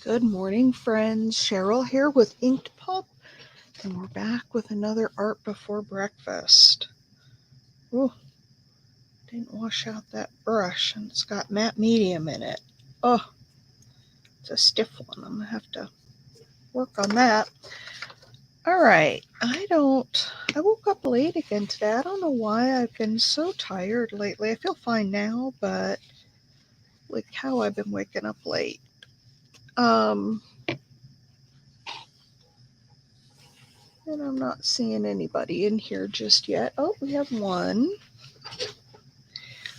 Good morning, friends. Cheryl here with Inked Pulp, and we're back with another art before breakfast. Ooh, didn't wash out that brush, and it's got matte medium in it. Oh, it's a stiff one. I'm gonna have to work on that. All right, I woke up late again today. I don't know why I've been so tired lately. I feel fine now, but like how I've been waking up late. Um, and I'm not seeing anybody in here just yet. Oh, we have one.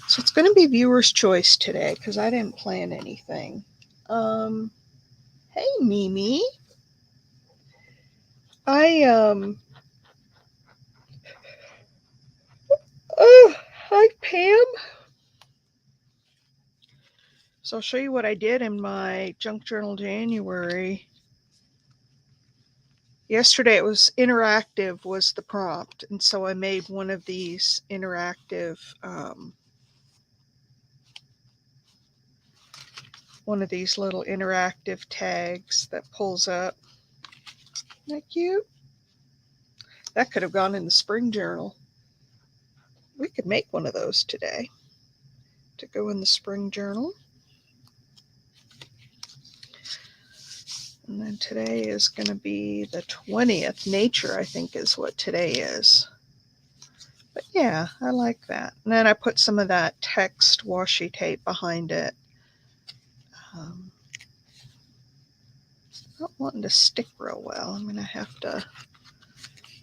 So it's going to be viewer's choice today because I didn't plan anything. Um, hey, Mimi. I, oh, hi, Pam. So I'll show you what I did in my junk journal January. Yesterday it was interactive was the prompt. And so I made one of these interactive, one of these little interactive tags that pulls up. Isn't that cute? That could have gone in the spring journal. We could make one of those today to go in the spring journal. And then today is going to be the 20th. Nature, I think, is what today is. But yeah, I like that. And then I put some of that text washi tape behind it. Not wanting to stick real well. I'm going to have to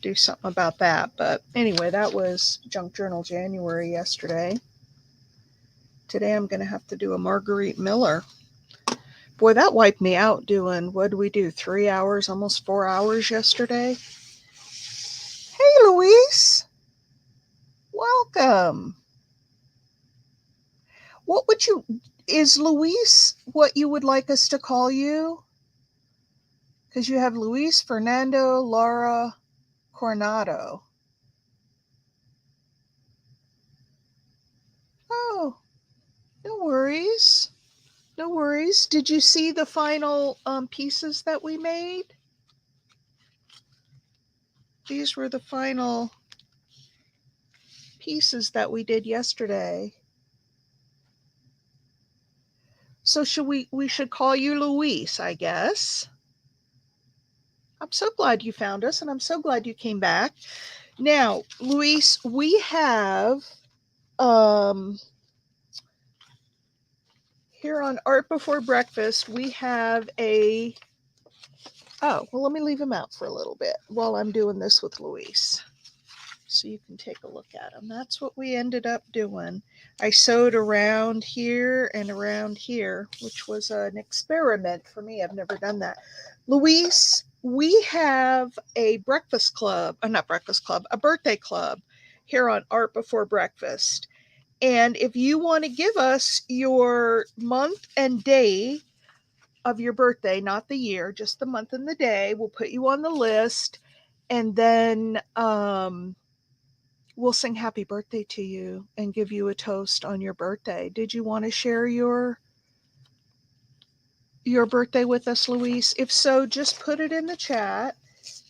do something about that. But anyway, that was Junk Journal January yesterday. Today I'm going to have to do a Marguerite Miller. Boy, that wiped me out doing, what did we do, 3 hours, almost 4 hours yesterday? Hey, Luis. Welcome. What would you, is Luis what you would like us to call you? Because you have Luis Fernando Lara Coronado. Oh, no worries. No worries. Did you see the final pieces that we made? These were the final pieces that we did yesterday. So we should call you Luis, I guess. I'm so glad you found us, and I'm so glad you came back. Now, Luis, we have here on Art Before Breakfast, we have a, oh, well, let me leave him out for a little bit while I'm doing this with Luis. So you can take a look at them. That's what we ended up doing. I sewed around here and around here, which was an experiment for me. I've never done that. Luis, we have a breakfast club, not breakfast club, a birthday club here on Art Before Breakfast. And if you want to give us your month and day of your birthday, not the year, just the month and the day, we'll put you on the list. And then we'll sing happy birthday to you and give you a toast on your birthday. Did you want to share your birthday with us, Luis? If so, just put it in the chat,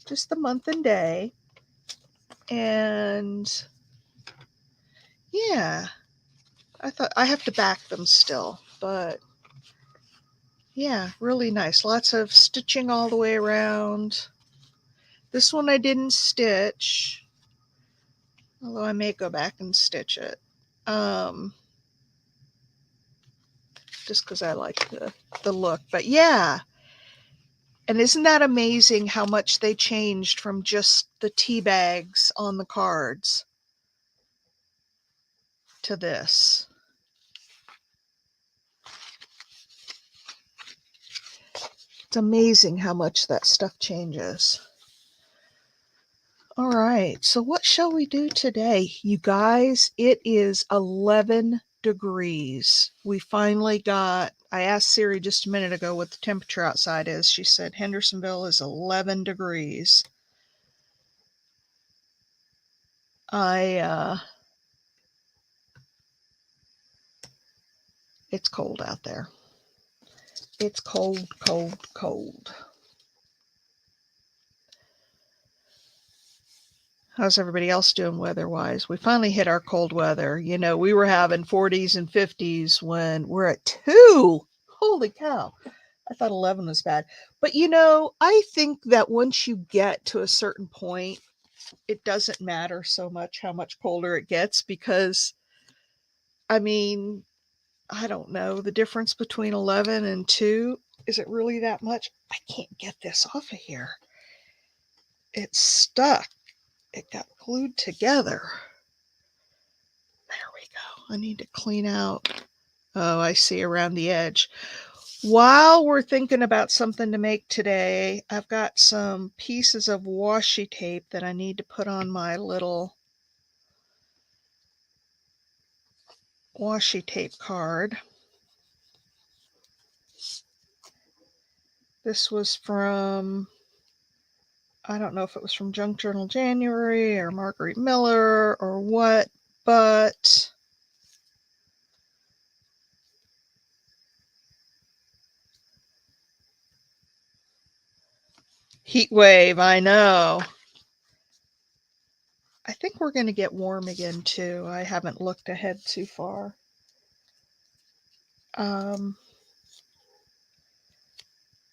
just the month and day. And yeah, I thought I have to back them still, but yeah, really nice. Lots of stitching all the way around. This one I didn't stitch, although I may go back and stitch it. Just because I like the look. But yeah. And isn't that amazing how much they changed from just the tea bags on the cards to this? It's amazing how much that stuff changes. All right, so what shall we do today? You guys, it is 11 degrees. We finally got, I asked Siri just a minute ago what the temperature outside is. She said Hendersonville is 11 degrees. It's cold out there. It's cold, cold, cold. How's everybody else doing weather-wise? We finally hit our cold weather. You know, we were having 40s and 50s when we're at 2. Holy cow. I thought 11 was bad. But, you know, I think that once you get to a certain point, it doesn't matter so much how much colder it gets because, I mean, I don't know, the difference between 11 and 2, is it really that much? I can't get this off of here. It's stuck. It got glued together. There we go. I need to clean out. Oh, I see around the edge. While we're thinking about something to make today, I've got some pieces of washi tape that I need to put on my little washi tape card. This was from, I don't know if it was from Junk Journal January or Marguerite Miller or what, but heat wave, I know. I think we're going to get warm again too. I haven't looked ahead too far.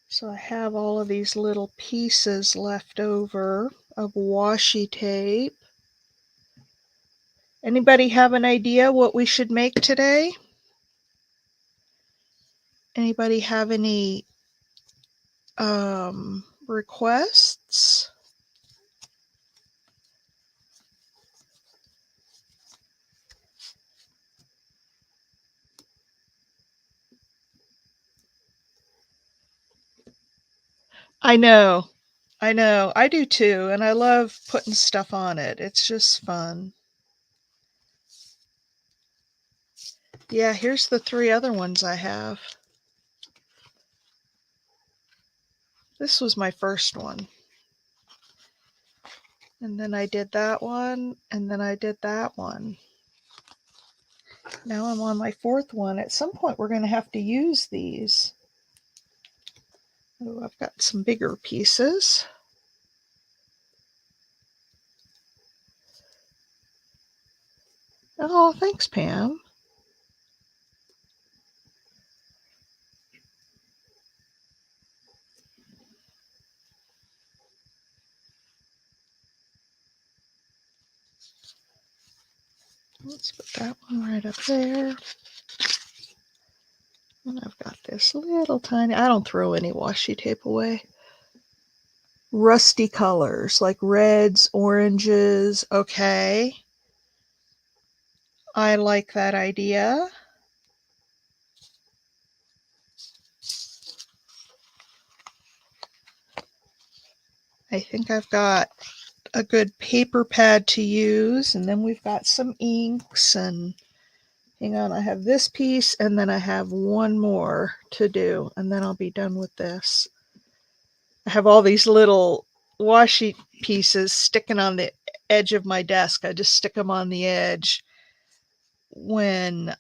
So I have all of these little pieces left over of washi tape. Anybody have an idea what we should make today? Anybody have any requests? I know. I do too, and I love putting stuff on it. It's just fun. Yeah, here's the 3 other ones I have. This was my first one. And then I did that one, and then I did that one. Now I'm on my 4th one. At some point, we're going to have to use these. Oh, I've got some bigger pieces. Oh, thanks, Pam. Let's put that one right up there. And I've got this little tiny, I don't throw any washi tape away. Rusty colors like reds, oranges. Okay. I like that idea. I think I've got a good paper pad to use, and then we've got some inks, and hang on, I have this piece and then I have one more to do, and then I'll be done with this. I have all these little washi pieces sticking on the edge of my desk. I just stick them on the edge when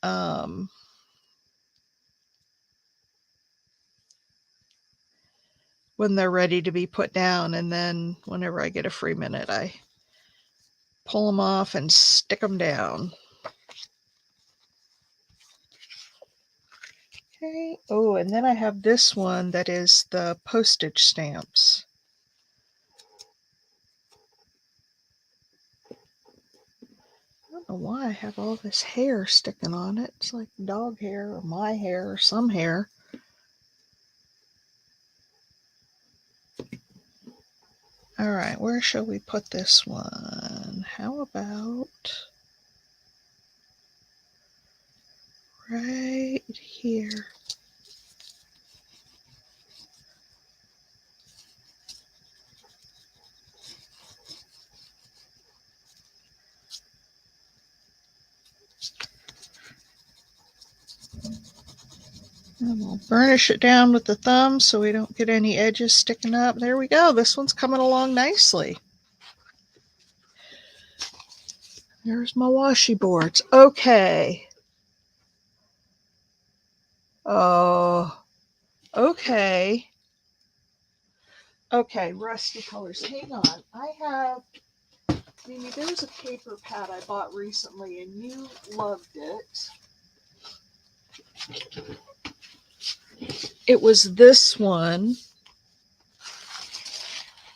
they're ready to be put down, and then whenever I get a free minute, I pull them off and stick them down. Okay. Oh, and then I have this one that is the postage stamps. I don't know why I have all this hair sticking on it. It's like dog hair or my hair or some hair. All right, where shall we put this one? How about right here? And we'll burnish it down with the thumb so we don't get any edges sticking up. There we go. This one's coming along nicely. There's my washi boards. Okay. Oh, Okay. Okay, rusty colors. Hang on. Mimi, there's a paper pad I bought recently and you loved it. It was this one.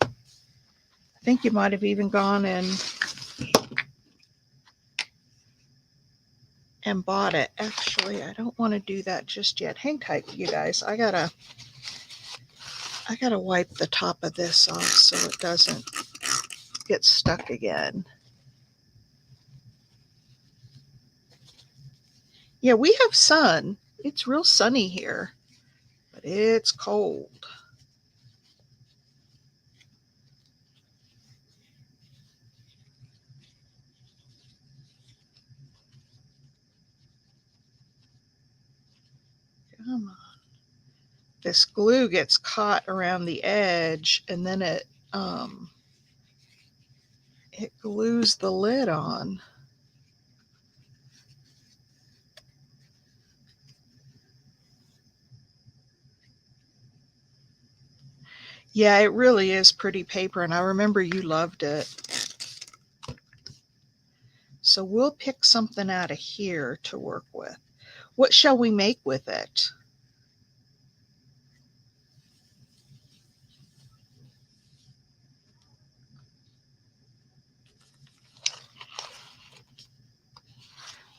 I think you might have even gone and bought it. Actually, I don't want to do that just yet. Hang tight, you guys. I gotta wipe the top of this off so it doesn't get stuck again. Yeah, we have sun. It's real sunny here, but it's cold. Come on. This glue gets caught around the edge and then it glues the lid on. Yeah, it really is pretty paper, and I remember you loved it. So we'll pick something out of here to work with. What shall we make with it?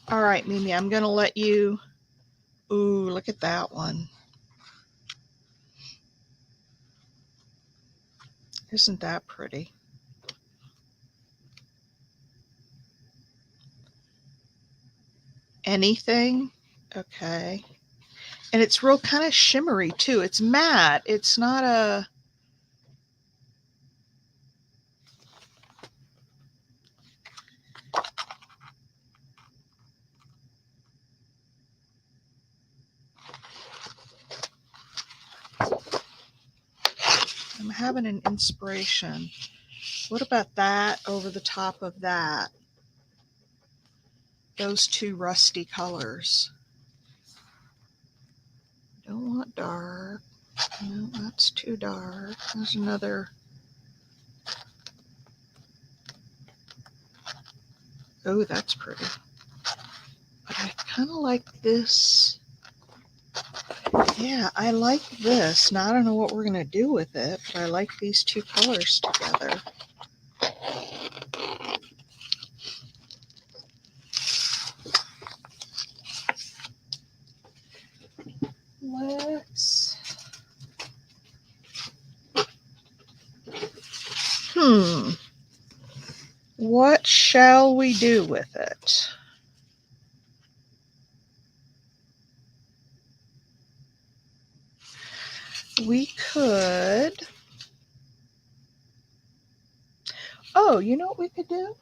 All right, Mimi, I'm going to let you. Ooh, look at that one. Isn't that pretty? Anything? Okay. And it's real kind of shimmery too. It's matte. It's not a. I'm having an inspiration. What about that over the top of that? Those two rusty colors. Don't want dark. No, that's too dark. There's another. Oh, that's pretty. But I kind of like this. Yeah, I like this. Now, I don't know what we're going to do with it, but I like these two colors together. Let's. What shall we do with it? We could. Oh, you know what we could do?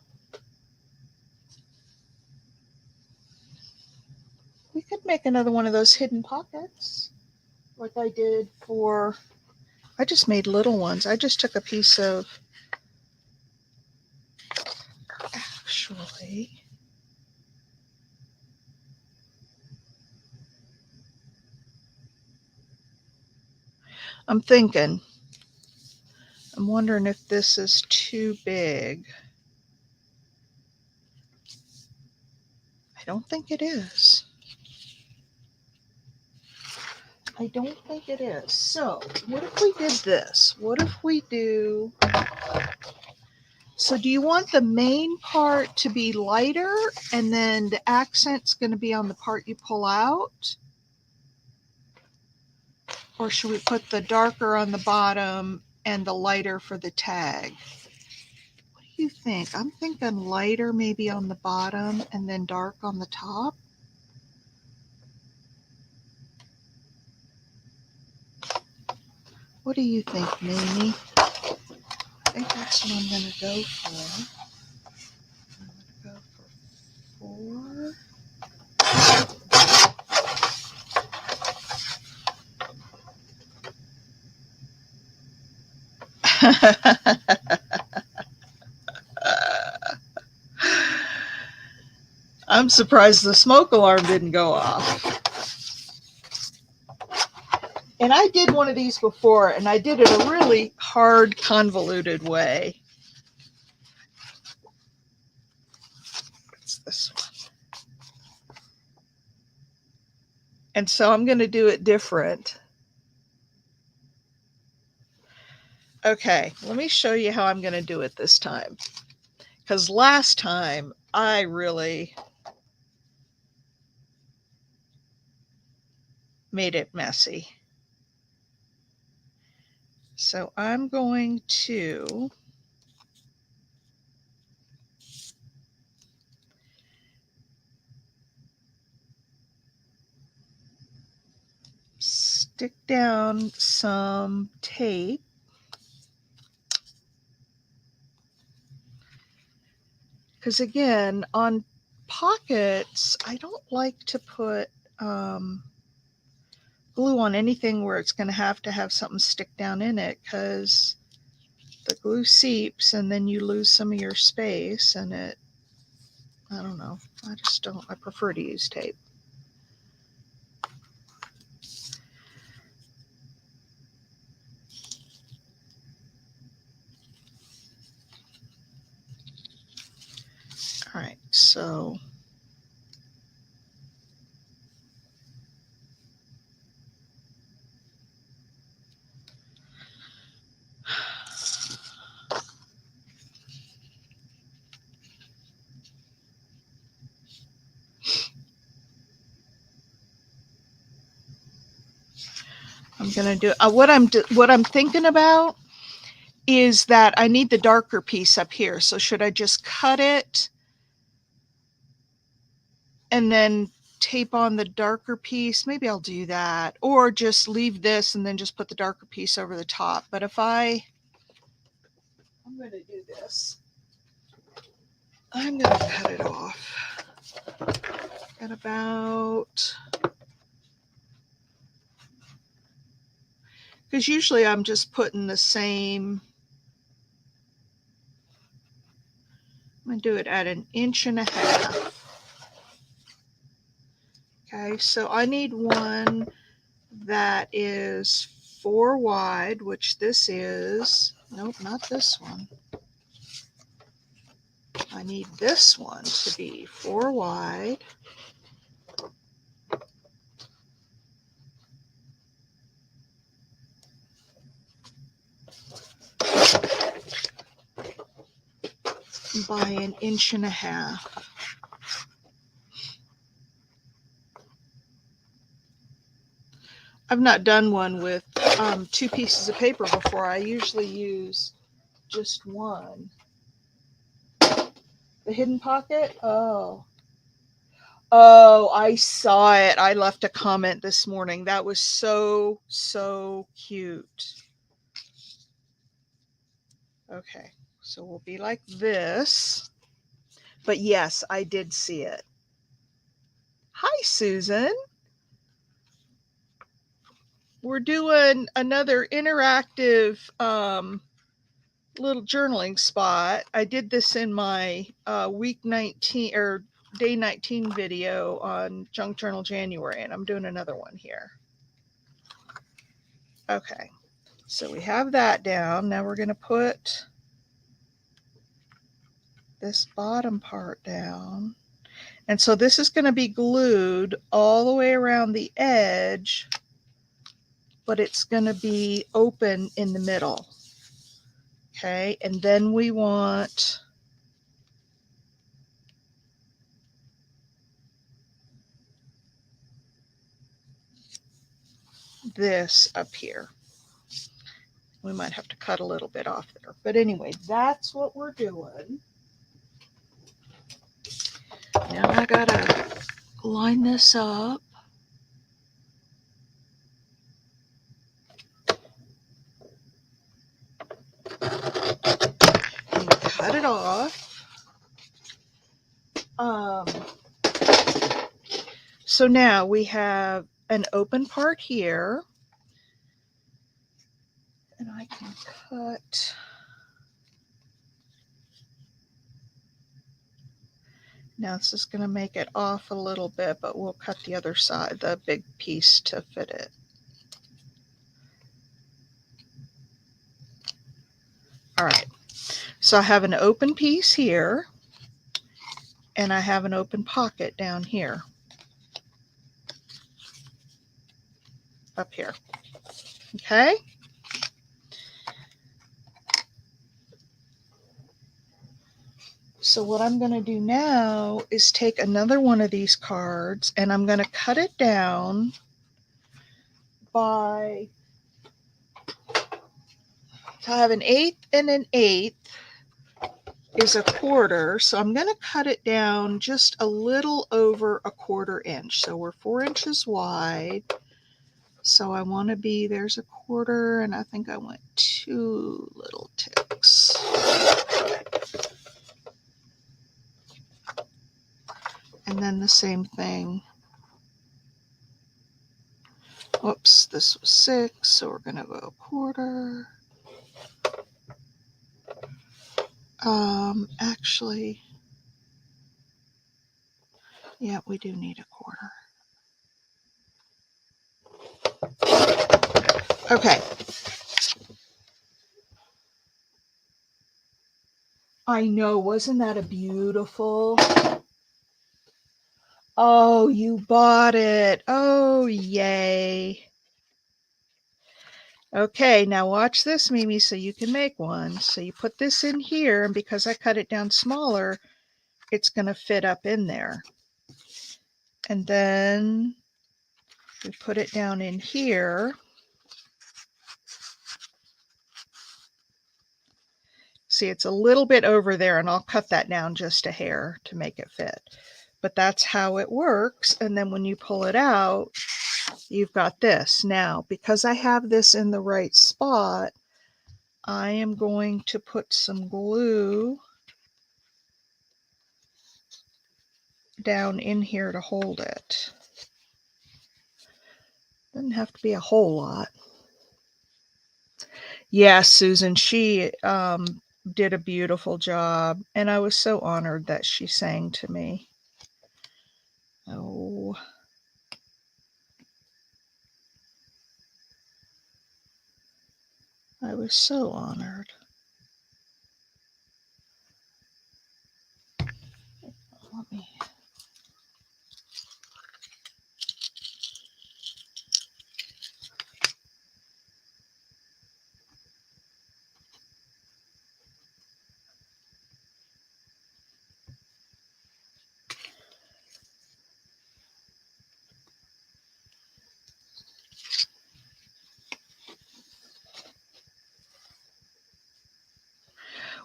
We could make another one of those hidden pockets like I did for. I just made little ones. I just took a piece of. Actually. I'm thinking. I'm wondering if this is too big. I don't think it is. I don't think it is. So, what if we did this? What if we do... So do you want the main part to be lighter and then the accent's going to be on the part you pull out? Or should we put the darker on the bottom and the lighter for the tag? What do you think? I'm thinking lighter maybe on the bottom and then dark on the top. What do you think, Mimi? I think that's what I'm going to go for. I'm going to go for 4. I'm surprised the smoke alarm didn't go off. And I did one of these before, and I did it a really hard, convoluted way. It's this one. And so I'm going to do it different. Okay, let me show you how I'm going to do it this time. Because last time I really made it messy. So I'm going to stick down some tape. Because again, on pockets, I don't like to put glue on anything where it's going to have something stick down in it, because the glue seeps and then you lose some of your space, and I don't know. I prefer to use tape. All right, so I'm gonna do what I'm thinking about is that I need the darker piece up here. So should I just cut it and then tape on the darker piece? Maybe I'll do that, or just leave this and then just put the darker piece over the top. But I'm going to do this. I'm going to cut it off at about, because usually I'm just putting the same. I'm going to do it at 1.5 inches. Okay, so I need one that is 4 wide, which this is. Nope, not this one. I need this one to be 4 wide. By 1.5 inches. I've not done one with 2 pieces of paper before. I usually use just one. The hidden pocket? Oh, I saw it. I left a comment this morning. That was so, so cute. Okay, so we'll be like this. But yes, I did see it. Hi, Susan. We're doing another interactive little journaling spot. I did this in my week 19 or day 19 video on Junk Journal January, and I'm doing another one here. Okay, so we have that down. Now we're going to put this bottom part down. And so this is going to be glued all the way around the edge, but it's going to be open in the middle. Okay, and then we want this up here. We might have to cut a little bit off there. But anyway, that's what we're doing. Now I gotta line this up. And cut it off. So now we have an open part here. And I can cut. Now this is going to make it off a little bit, but we'll cut the other side, the big piece, to fit it. All right, so I have an open piece here, and I have an open pocket down here, up here. Okay. So what I'm going to do now is take another one of these cards, and I'm going to cut it down by, so I have an eighth and an eighth is a quarter. So I'm going to cut it down just a little over a 1/4 inch. So we're 4 inches wide. So I want to be, there's a 1/4, and I think I want 2 little ticks. And then the same thing. Whoops, this was 6, so we're going to go 1/4. Actually, yeah, we do need a 1/4. Okay. I know, wasn't that a beautiful? Oh, you bought it. Oh, yay. Okay, now watch this, Mimi, so you can make one. So you put this in here, and because I cut it down smaller, it's going to fit up in there. And then we put it down in here. See, it's a little bit over there, and I'll cut that down just a hair to make it fit. But that's how it works. And then when you pull it out, you've got this. Now, because I have this in the right spot, I am going to put some glue down in here to hold it. Doesn't have to be a whole lot. Yes, Susan, she did a beautiful job, and I was so honored that she sang to me. Oh, I was so honored. Let me.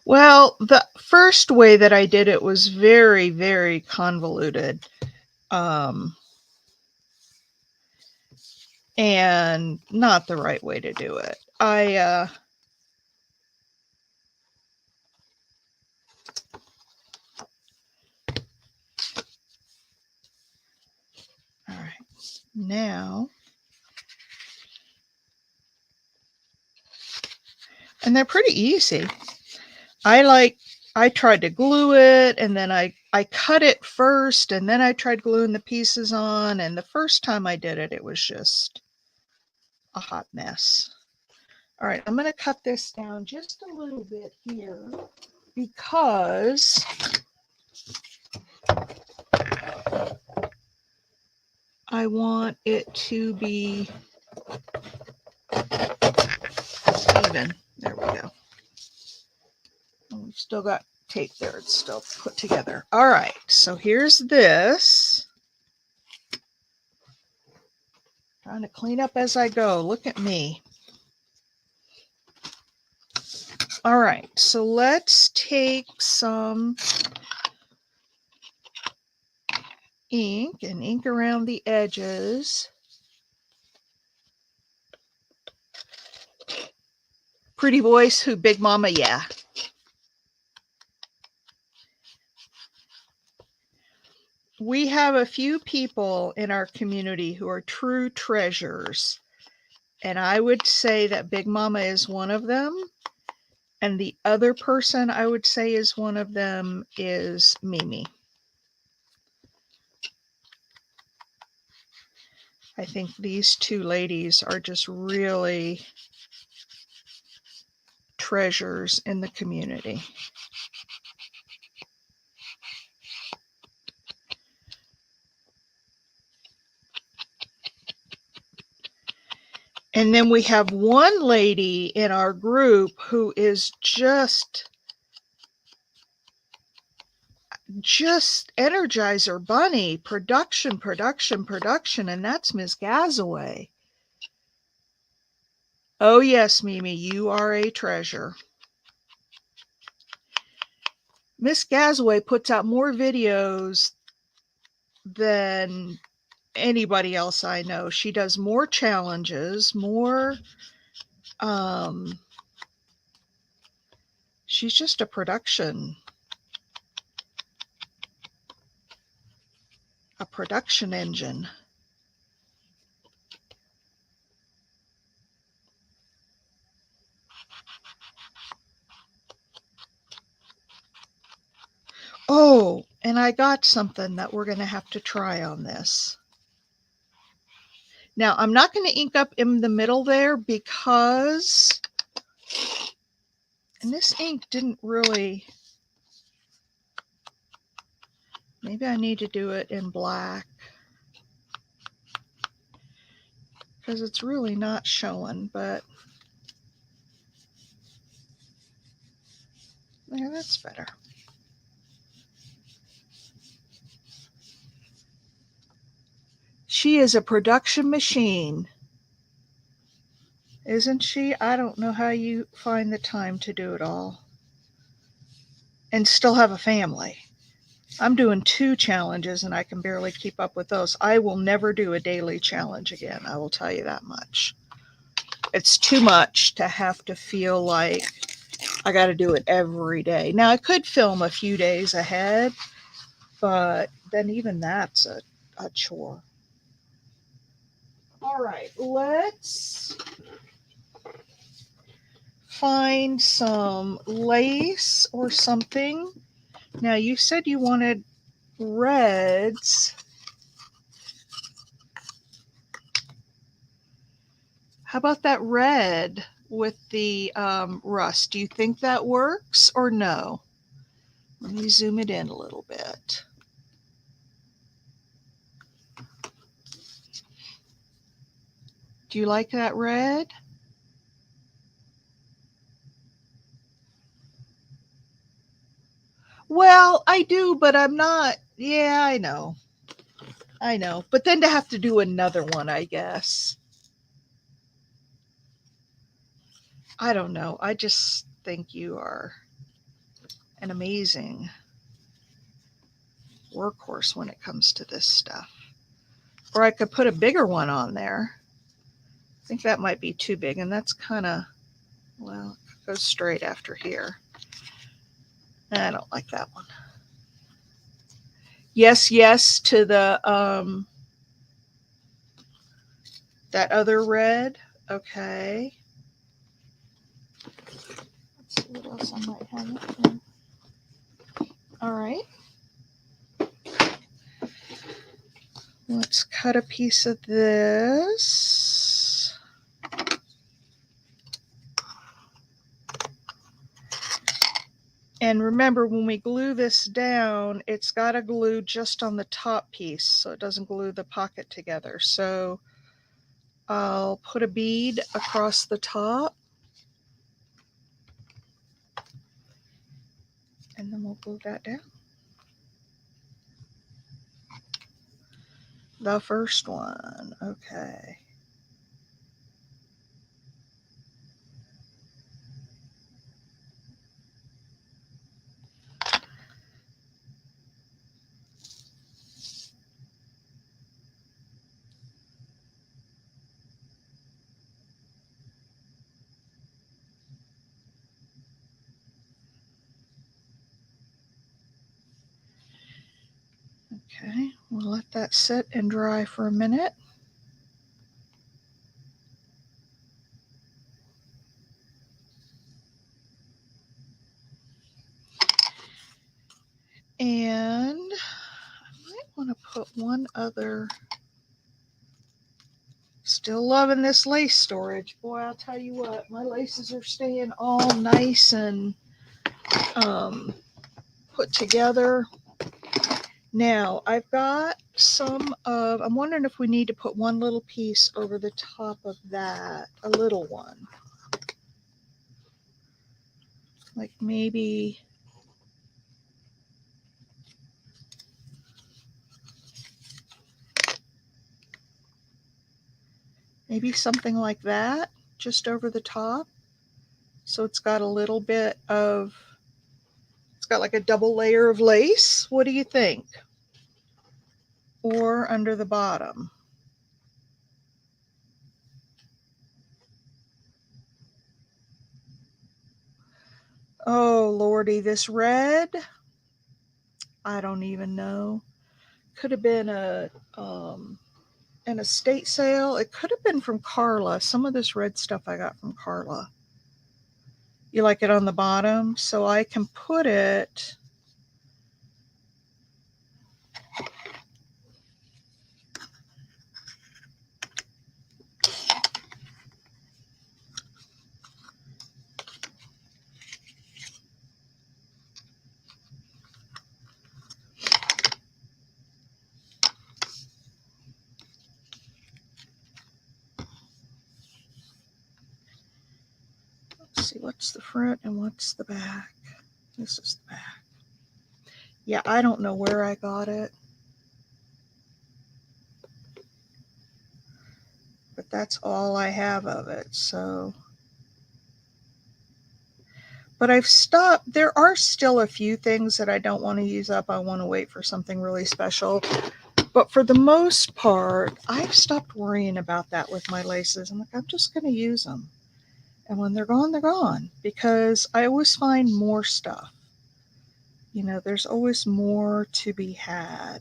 Well, the first way that I did it was very, very convoluted. And not the right way to do it. All right, now, and they're pretty easy. I tried to glue it, and then I cut it first, and then I tried gluing the pieces on, and the first time I did it, it was just a hot mess. All right, I'm going to cut this down just a little bit here because I want it to be even. There we go. And we've still got tape there. It's still put together. All right, so here's this. Trying to clean up as I go. Look at me. All right, so let's take some ink and ink around the edges. Pretty voice, who? Big Mama? Yeah. We have a few people in our community who are true treasures. And I would say that Big Mama is one of them. And the other person I would say is one of them is Mimi. I think these two ladies are just really treasures in the community. And then we have one lady in our group who is just Energizer Bunny, production, and that's Ms. Gazaway. Oh yes, Mimi, you are a treasure. Miss Gazaway puts out more videos than anybody else I know. She does more challenges, more she's just a production engine. Oh, and I got something that we're going to have to try on this. Now, I'm not going to ink up in the middle there because, and this ink didn't really, maybe I need to do it in black because it's really not showing, but there, that's better. She is a production machine, isn't she? I don't know how you find the time to do it all and still have a family. I'm doing 2 challenges and I can barely keep up with those. I will never do a daily challenge again. I will tell you that much. It's too much to have to feel like I got to do it every day. Now I could film a few days ahead, but then even that's a chore. All right, let's find some lace or something. Now you said you wanted reds. How about that red with the rust? Do you think that works or no? Let me zoom it in a little bit. Do you like that red? Well, I do, but I'm not. Yeah, I know. I know. But then to have to do another one, I guess. I don't know. I just think you are an amazing workhorse when it comes to this stuff. Or I could put a bigger one on there. I think that might be too big, and that's kind of, well, it goes straight after here. I don't like that one. Yes, yes to the that other red. Okay. Let's see what else I might have. All right. Let's cut a piece of this. And remember, when we glue this down, it's got to glue just on the top piece so it doesn't glue the pocket together. So I'll put a bead across the top. And then we'll glue that down. The first one, okay. Okay, we'll let that sit and dry for a minute. And I might want to put one other Still loving this lace storage. Boy, I'll tell you what, my laces are staying all nice and put together. Now, I've got some of, I'm wondering if we need to put one little piece over the top of that, a little one. Like maybe something like that, just over the top. So it's got a little bit of, it's got like a double layer of lace. What do you think? Or under the bottom. Oh, Lordy, this red, I don't even know. Could have been an estate sale. It could have been from Carla. Some of this red stuff I got from Carla. You like it on the bottom? So I can put it, let's see, what's the front and what's the back? This is the back. Yeah, I don't know where I got it. But that's all I have of it, so. But I've stopped. There are still a few things that I don't want to use up. I want to wait for something really special. But for the most part, I've stopped worrying about that with my laces. I'm like, I'm just going to use them. And when they're gone, because I always find more stuff. You know, there's always more to be had.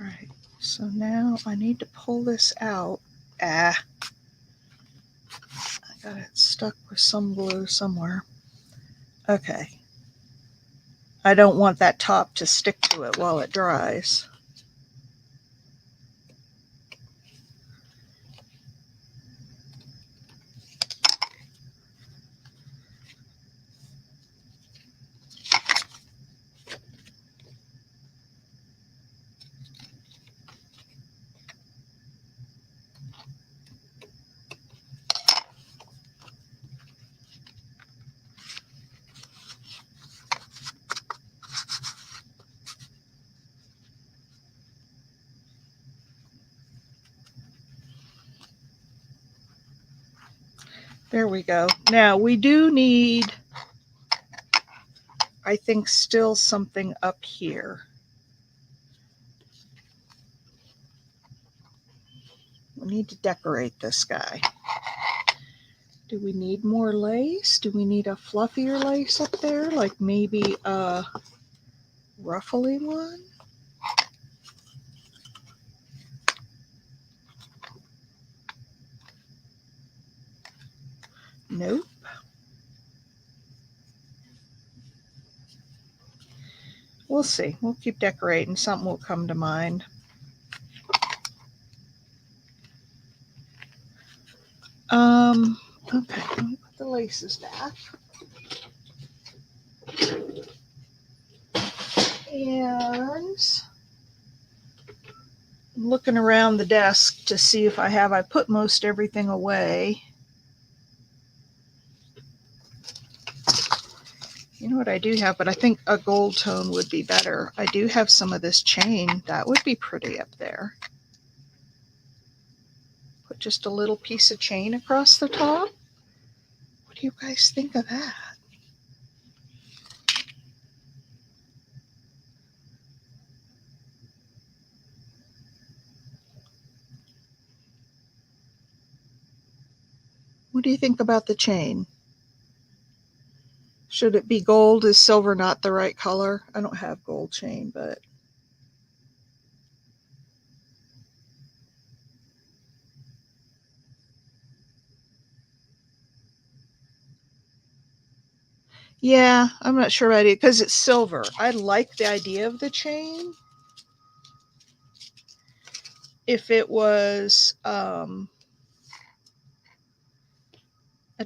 All right, so now I need to pull this out. I got it stuck with some glue somewhere. Okay. I don't want that top to stick to it while it dries. There we go. Now we do need, I think, still something up here. We need to decorate this guy. Do we need more lace? Do we need a fluffier lace up there? Like maybe a ruffly one? Nope. We'll see. We'll keep decorating. Something will come to mind. Okay, let me put the laces back. And I'm looking around the desk to see if I put most everything away. You know what I do have, but I think a gold tone would be better. I do have some of this chain. That would be pretty up there. Put just a little piece of chain across the top. What do you guys think of that? What do you think about the chain? Should it be gold? Is silver not the right color? I don't have gold chain, but Yeah, I'm not sure about it because it's silver. I like the idea of the chain. If it was a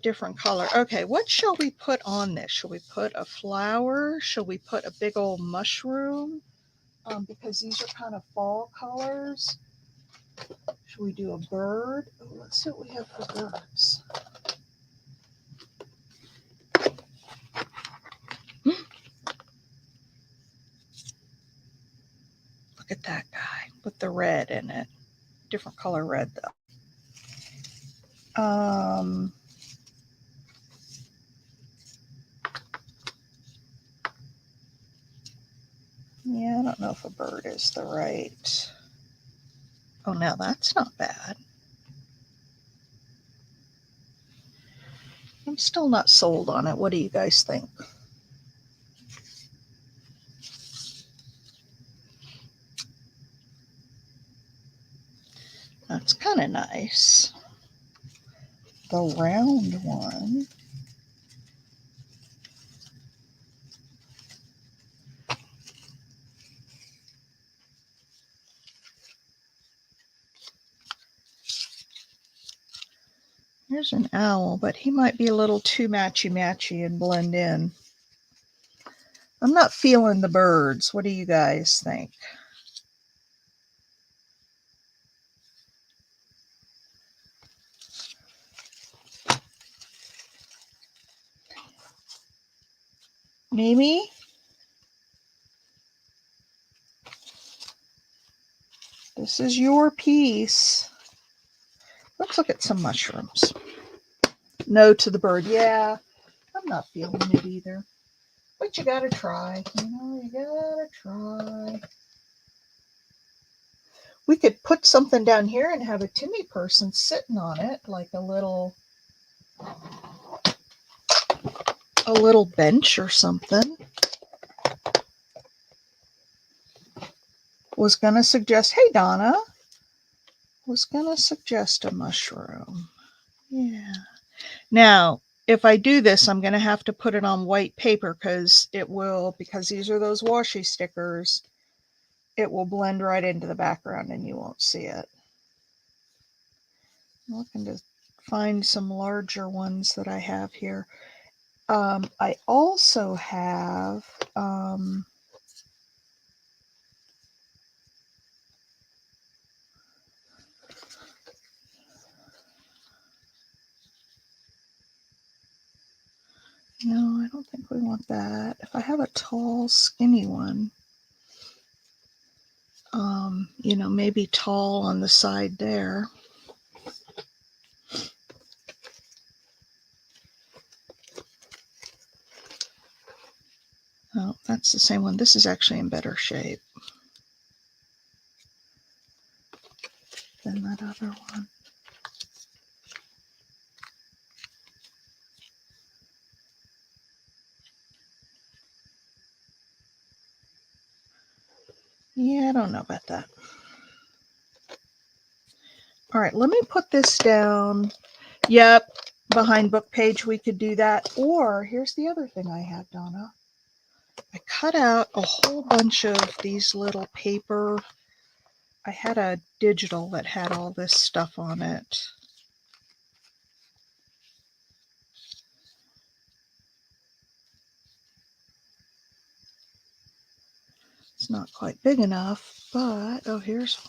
different color. Okay, what shall we put on this? Shall we put a flower? Shall we put a big old mushroom? Because these are kind of fall colors. Should we do a bird? Oh, let's see what we have for birds. Look at that guy with the red in it. Different color red though. Yeah, I don't know if a bird is the right. Oh, now that's not bad. I'm still not sold on it. What do you guys think? That's kind of nice. The round one. Here's an owl, but he might be a little too matchy-matchy and blend in. I'm not feeling the birds. What do you guys think? Mimi? This is your piece. Let's look at some mushrooms. No to the bird. Yeah, I'm not feeling it either. But you gotta try. You gotta try. We could put something down here and have a Timmy person sitting on it, like a little bench or something. Was gonna suggest, hey Donna, was gonna suggest a mushroom. Yeah. Now, if I do this, I'm gonna have to put it on white paper because these are those washi stickers, it will blend right into the background and you won't see it. I'm looking to find some larger ones that I have here. I also have no, I don't think we want that. If I have a tall, skinny one, maybe tall on the side there. Oh, that's the same one. This is actually in better shape than that other one. Yeah, I don't know about that. All right, let me put this down. Yep, behind book page we could do that. Or here's the other thing I have, Donna. I cut out a whole bunch of these little paper. I had a digital that had all this stuff on it. It's not quite big enough, but oh, here's one.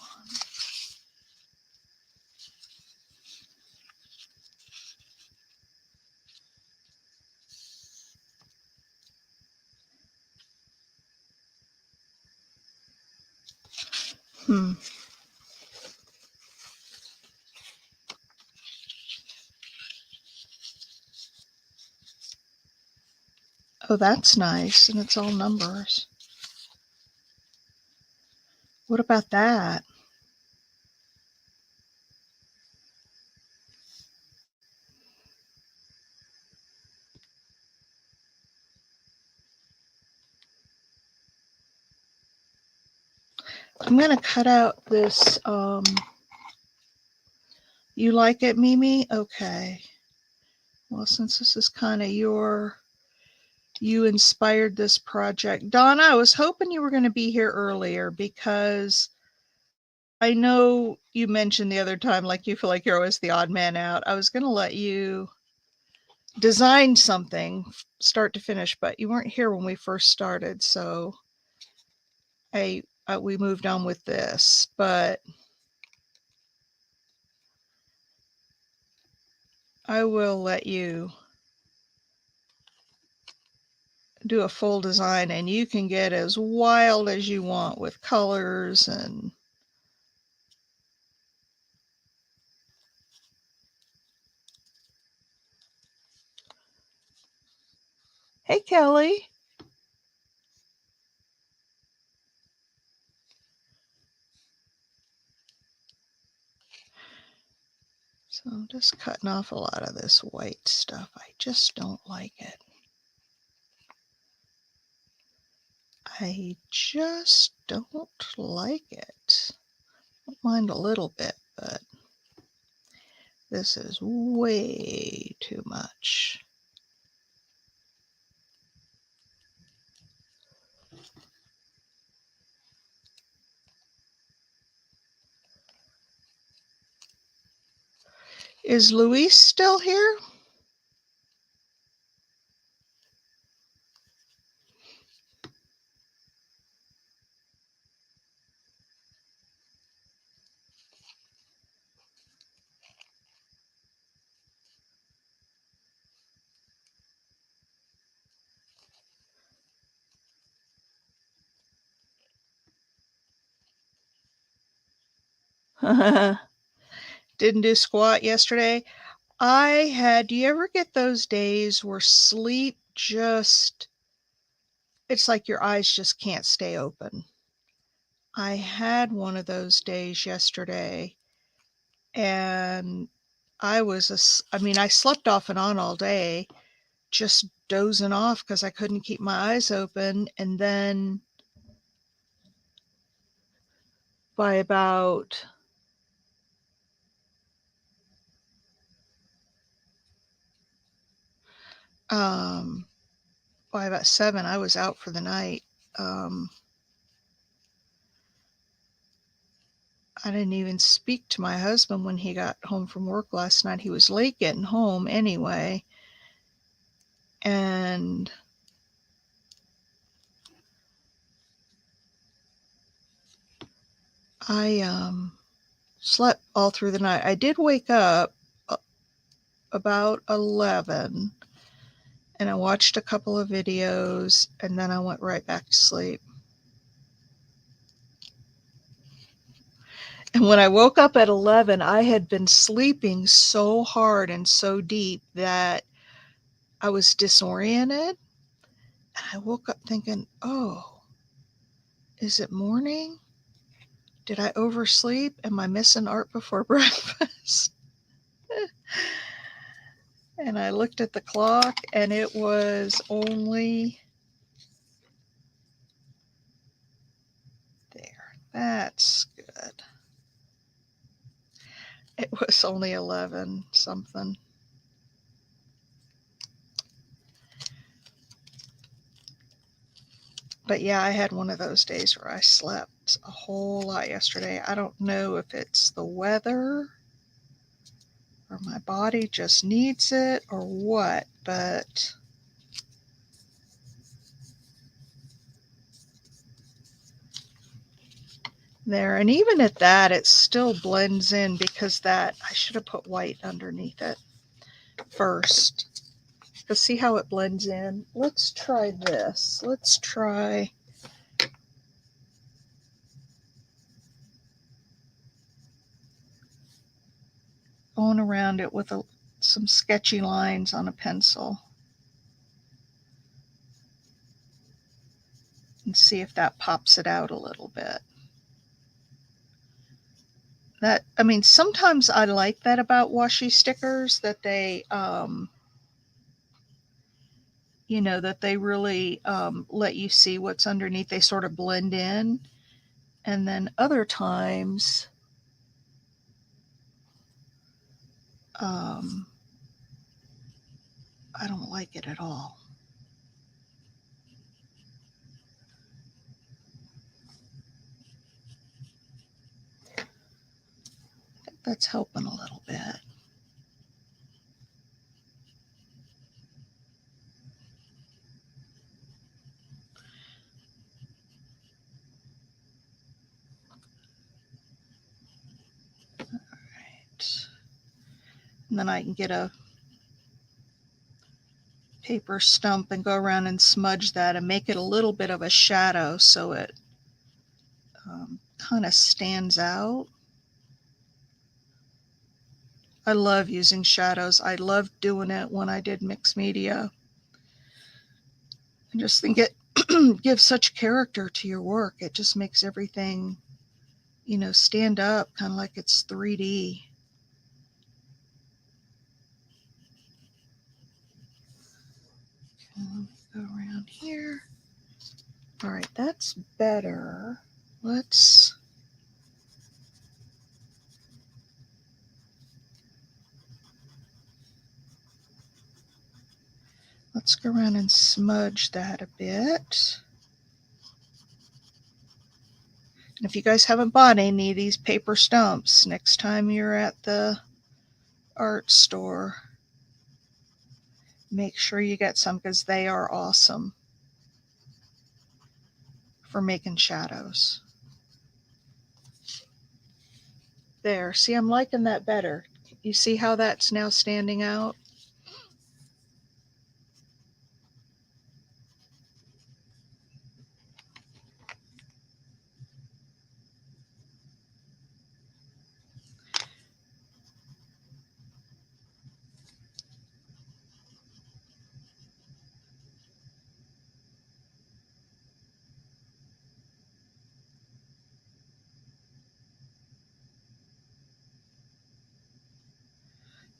Oh, that's nice, and it's all numbers. What about that? I'm going to cut out this. You like it, Mimi? Okay. Well, since this is kind of your You inspired this project. Donna, I was hoping you were going to be here earlier because I know you mentioned the other time, like you feel like you're always the odd man out. I was going to let you design something start to finish, but you weren't here when we first started. So we moved on with this, but I will let you do a full design and you can get as wild as you want with colors and hey Kelly. So I'm just cutting off a lot of this white stuff. I just don't like it. I just don't like it. I don't mind a little bit, but this is way too much. Is Luis still here? Didn't do squat yesterday. Do you ever get those days where sleep just, it's like your eyes just can't stay open? I had one of those days yesterday and I slept off and on all day, just dozing off because I couldn't keep my eyes open. And then by about um, by about 7, I was out for the night. I didn't even speak to my husband when he got home from work last night. He was late getting home anyway. And I slept all through the night. I did wake up about 11 and I watched a couple of videos and then I went right back to sleep. And when I woke up at 11, I had been sleeping so hard and so deep that I was disoriented. And I woke up thinking, oh, is it morning? Did I oversleep? Am I missing art before breakfast? And I looked at the clock and it was only there. That's good. It was only 11 something. But yeah, I had one of those days where I slept a whole lot yesterday. I don't know if it's the weather or my body just needs it or what, but there. And even at that, it still blends in because that I should have put white underneath it first. Because see how it blends in? Let's try this. Let's try going around it with some sketchy lines on a pencil and see if that pops it out a little bit. Sometimes I like that about washi stickers that they that they really let you see what's underneath. They sort of blend in. And then other times I don't like it at all. That's helping a little bit. Right. And then I can get a paper stump and go around and smudge that and make it a little bit of a shadow so it kind of stands out. I love using shadows. I loved doing it when I did mixed media. I just think it gives such character to your work. It just makes everything, stand up kind of like it's 3D. Okay, go around here. All right, that's better. Let's go around and smudge that a bit. And if you guys haven't bought any of these paper stumps, next time you're at the art store, make sure you get some because they are awesome for making shadows. There, see, I'm liking that better. You see how that's now standing out?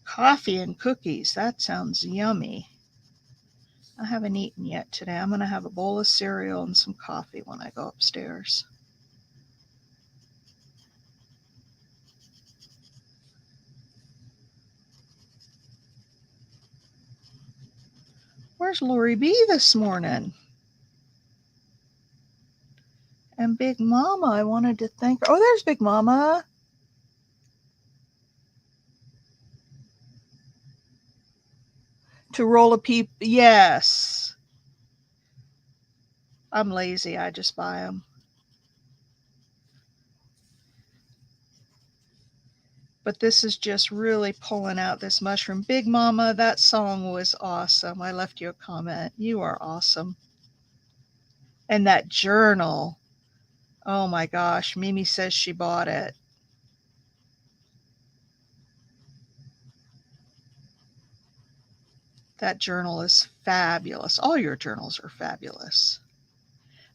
Coffee and cookies, that sounds yummy. I haven't eaten yet today. I'm going to have a bowl of cereal and some coffee when I go upstairs. Where's Lori B this morning? And Big Mama, I wanted to thank her. Oh, there's Big Mama. To roll a peep. Yes. I'm lazy. I just buy them. But this is just really pulling out this mushroom. Big Mama, that song was awesome. I left you a comment. You are awesome. And that journal. Oh my gosh. Mimi says she bought it. That journal is fabulous. All your journals are fabulous.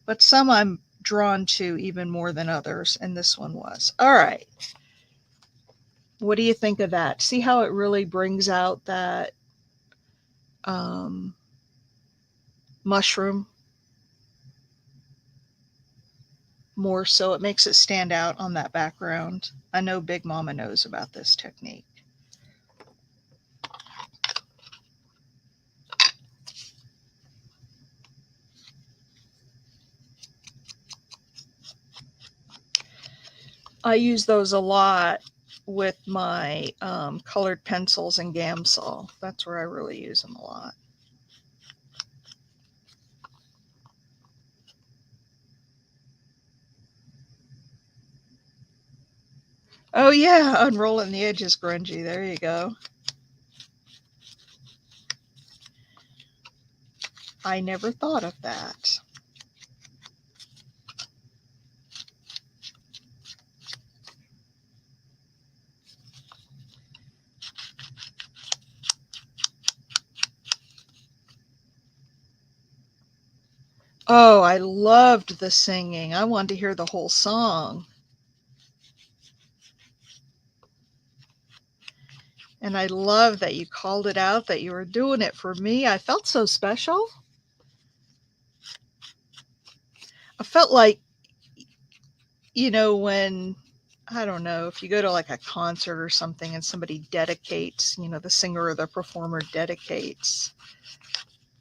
But some I'm drawn to even more than others, and this one was. All right. What do you think of that? See how it really brings out that mushroom more so? It makes it stand out on that background. I know Big Mama knows about this technique. I use those a lot with my colored pencils and Gamsol. That's where I really use them a lot. Oh yeah, unrolling the edges grungy. There you go. I never thought of that. Oh, I loved the singing. I wanted to hear the whole song. And I love that you called it out, that you were doing it for me. I felt so special. I felt like, when, I don't know, if you go to like a concert or something and somebody dedicates, the singer or the performer dedicates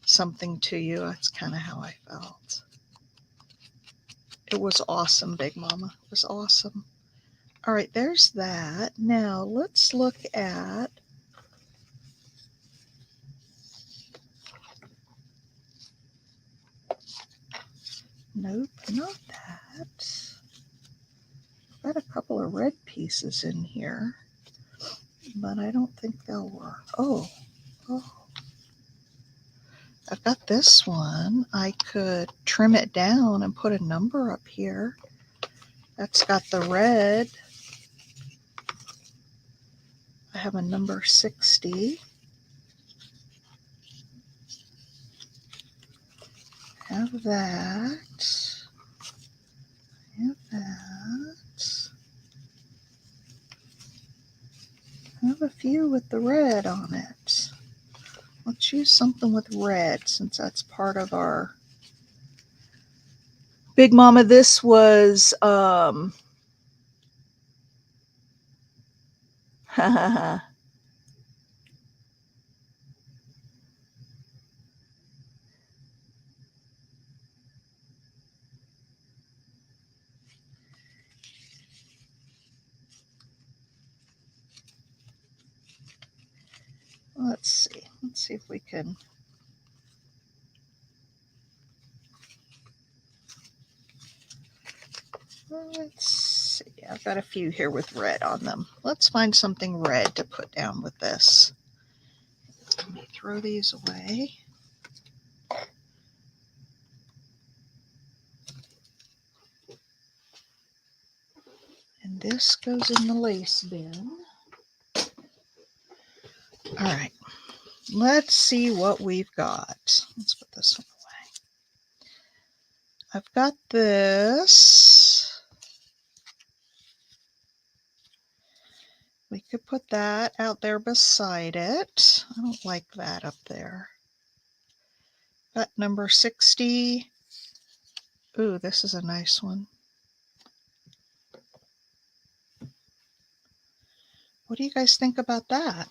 something to you, that's kind of how I felt. It was awesome, Big Mama. It was awesome. All right, there's that. Now let's look at, nope, not that. I've got a couple of red pieces in here, but I don't think they'll work. Oh, I've got this one. I could trim it down and put a number up here. That's got the red. I have a number 60. Have that. Have that. I have a few with the red on it. Let's use something with red since that's part of our Big Mama. This was let's see if we can. Let's see. I've got a few here with red on them. Let's find something red to put down with this. Let me throw these away. And this goes in the lace bin. All right. Let's see what we've got. Let's put this one away. I've got this. We could put that out there beside it. I don't like that up there. Got number 60. Ooh, this is a nice one. What do you guys think about that?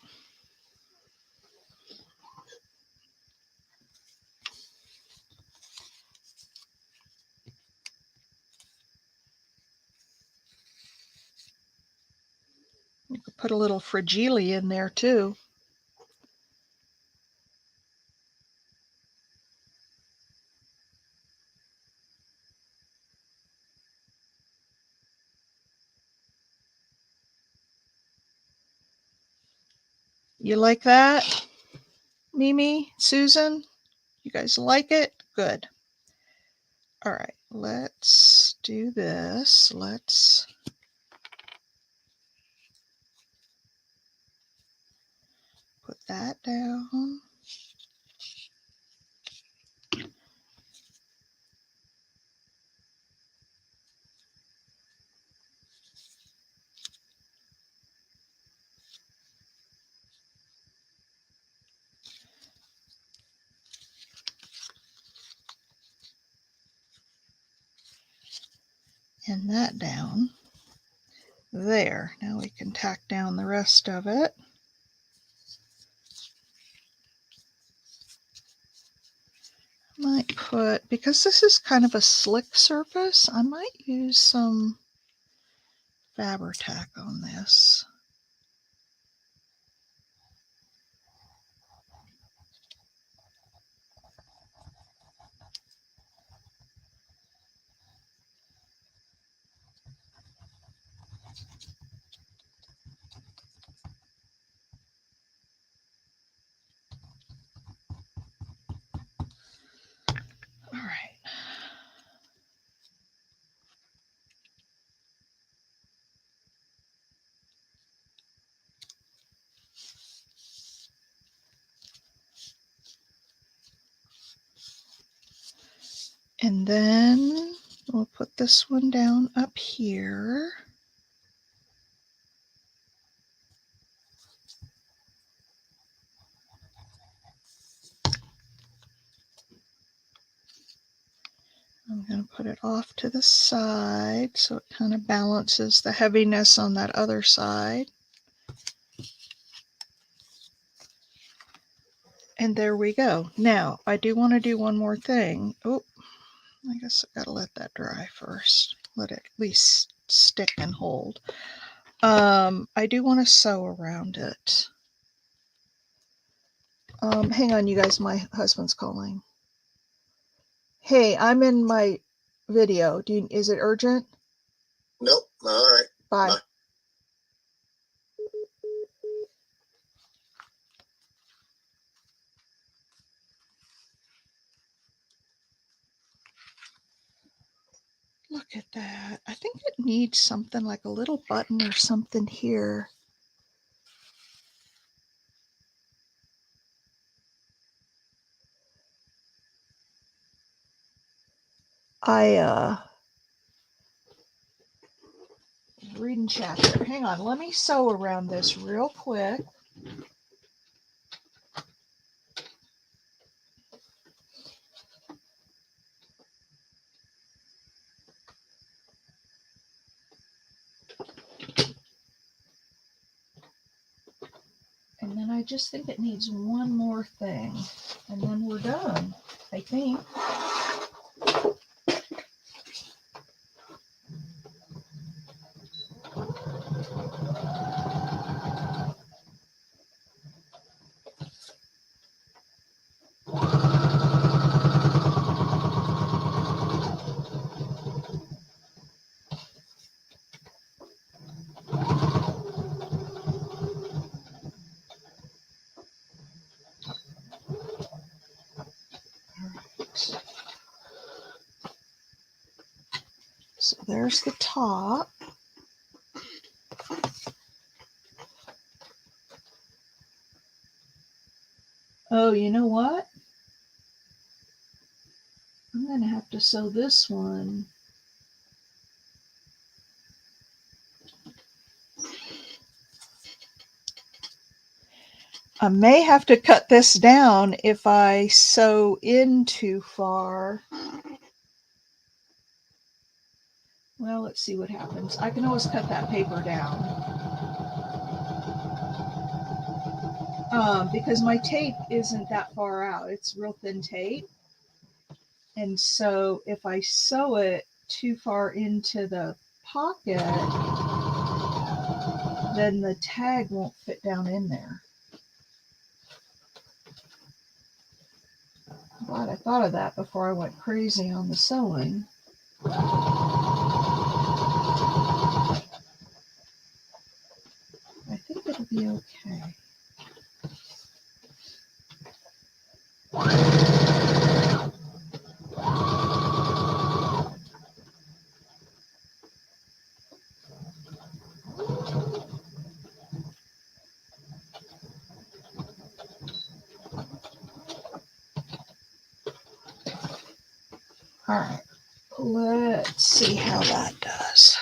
You could put a little fragile in there too. You like that? Mimi, Susan, you guys like it? Good. All right, let's do this. Let's put that down. And that down. There. Now we can tack down the rest of it. Might put, because this is kind of a slick surface, I might use some Fabri-Tac on this. All right. And then we'll put this one down up here. I'm going to put it off to the side so it kind of balances the heaviness on that other side. And there we go. Now, I do want to do one more thing. Oh, I guess I've got to let that dry first. Let it at least stick and hold. I do want to sew around it. Hang on, you guys, my husband's calling. Hey, I'm in my video. Is it urgent? Nope. All right. Bye. Bye. Look at that. I think it needs something like a little button or something here. Reading chapter. Hang on, let me sew around this real quick. And then I just think it needs one more thing. And then we're done, I think. So there's the top. Oh, you know what? I'm going to have to sew this one. I may have to cut this down if I sew in too far. Well, let's see what happens. I can always cut that paper down. Because my tape isn't that far out. It's real thin tape. And so if I sew it too far into the pocket, then the tag won't fit down in there. Glad I thought of that before I went crazy on the sewing. I think it'll be okay. All right, let's see how that does.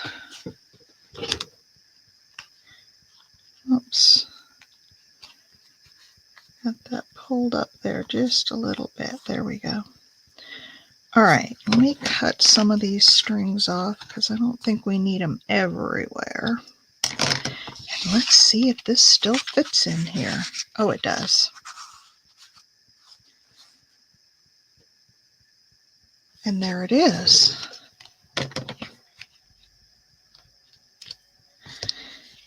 Oops. Got that pulled up there just a little bit. There we go. All right, let me cut some of these strings off because I don't think we need them everywhere. And let's see if this still fits in here. Oh, it does. And there it is.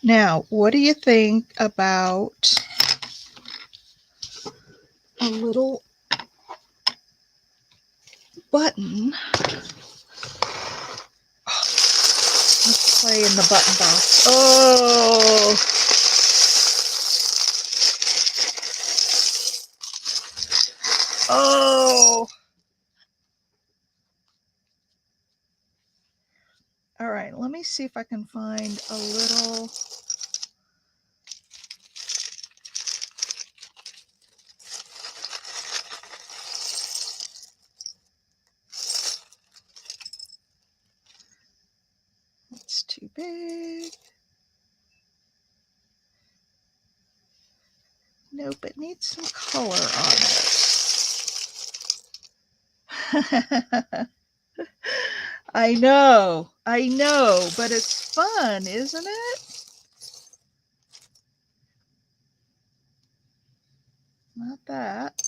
Now, what do you think about a little button? Oh, let's play in the button box. Oh! Oh! All right, let me see if I can find a little. It's too big. Nope, it needs some color on it. I know, but it's fun, isn't it? Not that.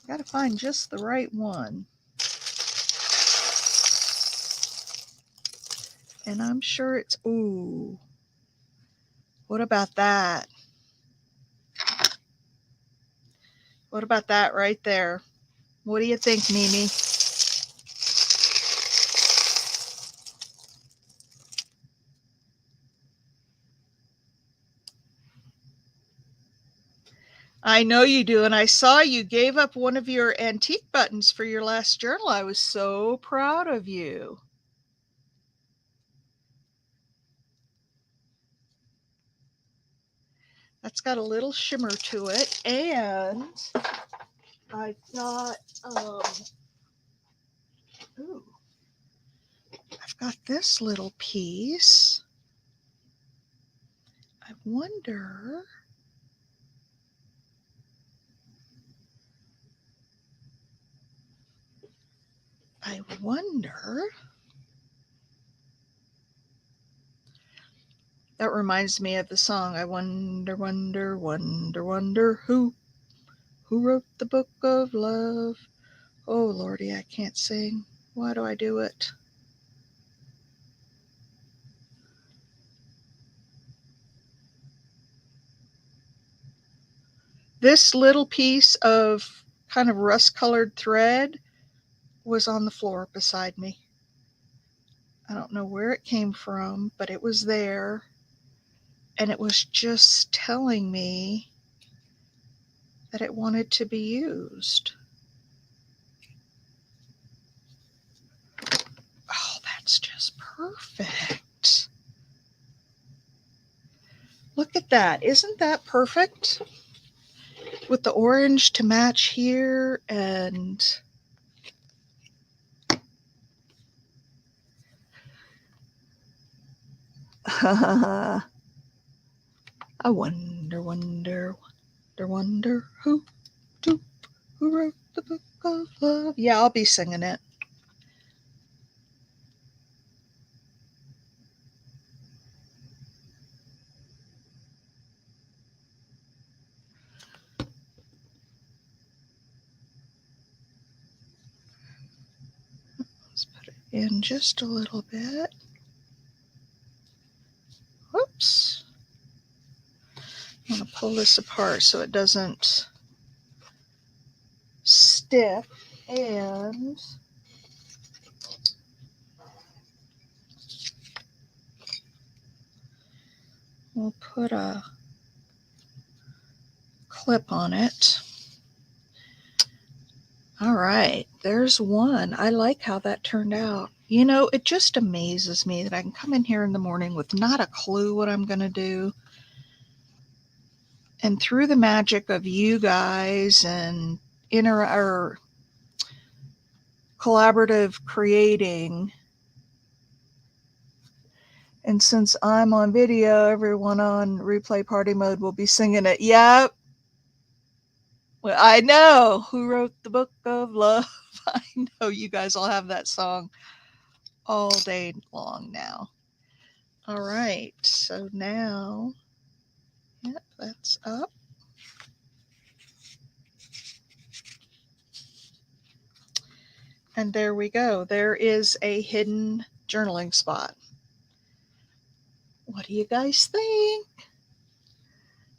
Got to find just the right one. And I'm sure it's, ooh, what about that? What about that right there? What do you think, Mimi? I know you do, and I saw you gave up one of your antique buttons for your last journal. I was so proud of you. That's got a little shimmer to it, and I've got ooh, I've got this little piece. I wonder. I wonder. That reminds me of the song. I wonder, wonder, wonder, wonder who wrote the book of love. Oh Lordy, I can't sing. Why do I do it? This little piece of kind of rust colored thread was on the floor beside me. I don't know where it came from, but it was there. And it was just telling me that it wanted to be used. Oh, that's just perfect. Look at that. Isn't that perfect? With the orange to match here and I wonder, wonder, wonder, wonder who wrote the book of love. Yeah, I'll be singing it. Let's put it in just a little bit. Whoops. I'm going to pull this apart so it doesn't stick. And we'll put a clip on it. All right, there's one. I like how that turned out. You know, it just amazes me that I can come in here in the morning with not a clue what I'm going to do. And through the magic of you guys and or collaborative creating, and since I'm on video, everyone on replay party mode will be singing it. Yep. Well, I know who wrote the book of love. I know you guys all have that song all day long now. All right, so now, yep, that's up. And there we go. There is a hidden journaling spot. What do you guys think?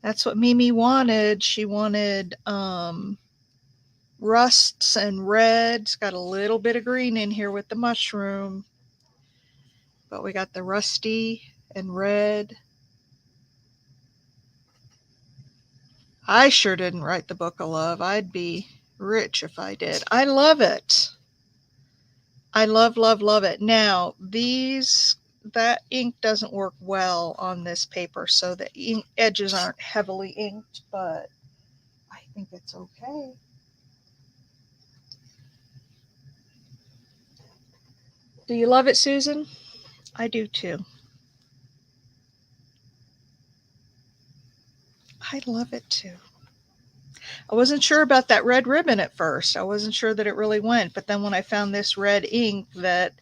That's what Mimi wanted. She wanted rusts and reds. Got a little bit of green in here with the mushroom. But we got the rusty and red. I sure didn't write the book of love. I'd be rich if I did. I love it. I love, love, love it. Now, that ink doesn't work well on this paper, so the ink edges aren't heavily inked, but I think it's okay. Do you love it, Susan? I do too. I love it too. I wasn't sure about that red ribbon at first. I wasn't sure that it really went, but then when I found this red ink that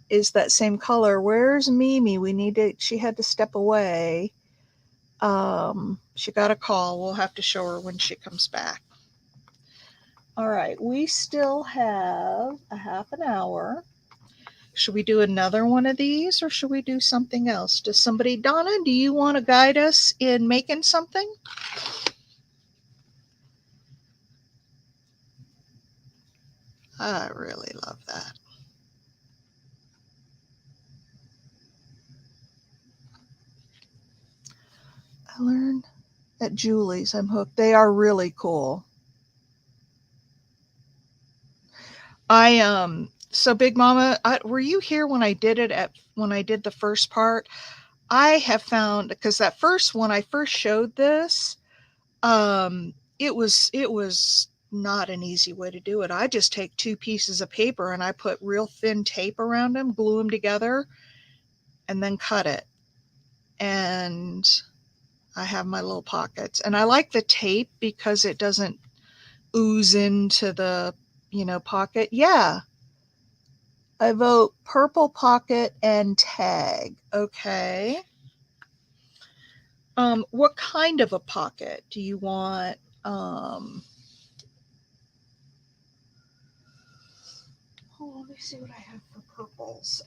is that same color, where's Mimi? She had to step away. She got a call. We'll have to show her when she comes back. All right, we still have a half an hour. Should we do another one of these or should we do something else? Does somebody, Donna, do you want to guide us in making something? I really love that. I learned at Julie's, I'm hooked. They are really cool. So Big Mama, were you here when I did it when I did the first part? I have found, because that first one I first showed this, it was not an easy way to do it. I just take 2 pieces of paper and I put real thin tape around them, glue them together, and then cut it. And I have my little pockets. And I like the tape because it doesn't ooze into the, pocket. Yeah. I vote purple pocket and tag. Okay. What kind of a pocket do you want? Let me see what I have for purples.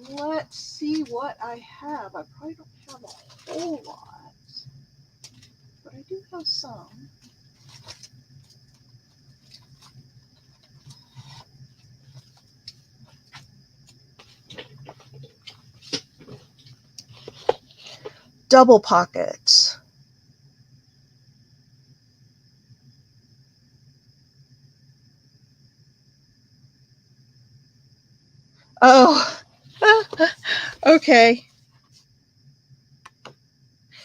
Let's see what I have. I probably don't have a whole lot, but I do have some. Double pockets. Oh, okay.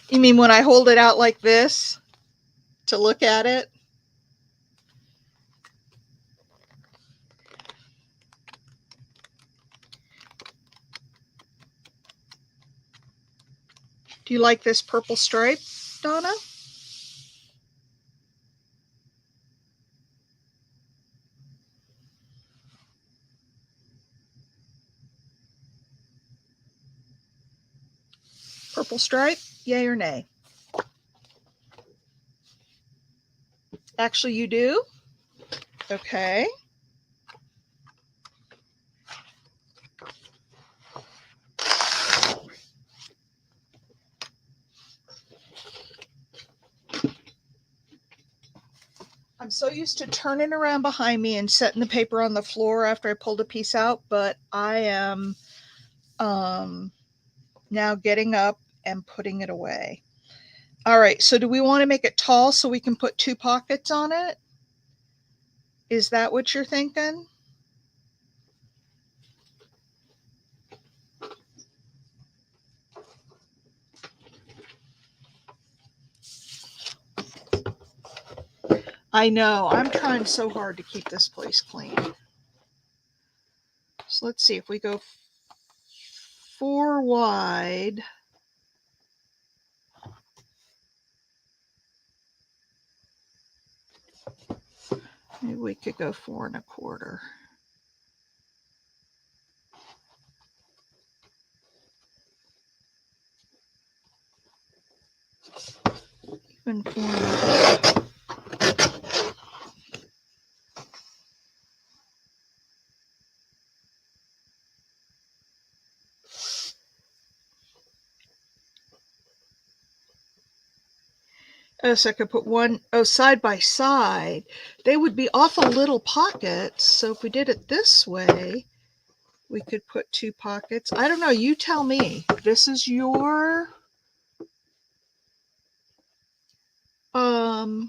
You mean when I hold it out like this to look at it? Do you like this purple stripe, Donna? Purple stripe, yay or nay? Actually, you do? Okay. I'm so used to turning around behind me and setting the paper on the floor after I pulled a piece out, but I am now getting up and putting it away. All right, so do we want to make it tall so we can put 2 pockets on it? Is that what you're thinking? I know, I'm trying so hard to keep this place clean. So let's see if we go 4 wide. Maybe we could go 4 1/4. Even 4 1/2. Oh, so I could put one, side by side. They would be awful little pockets. So if we did it this way, we could put 2 pockets. I don't know. You tell me. This is your not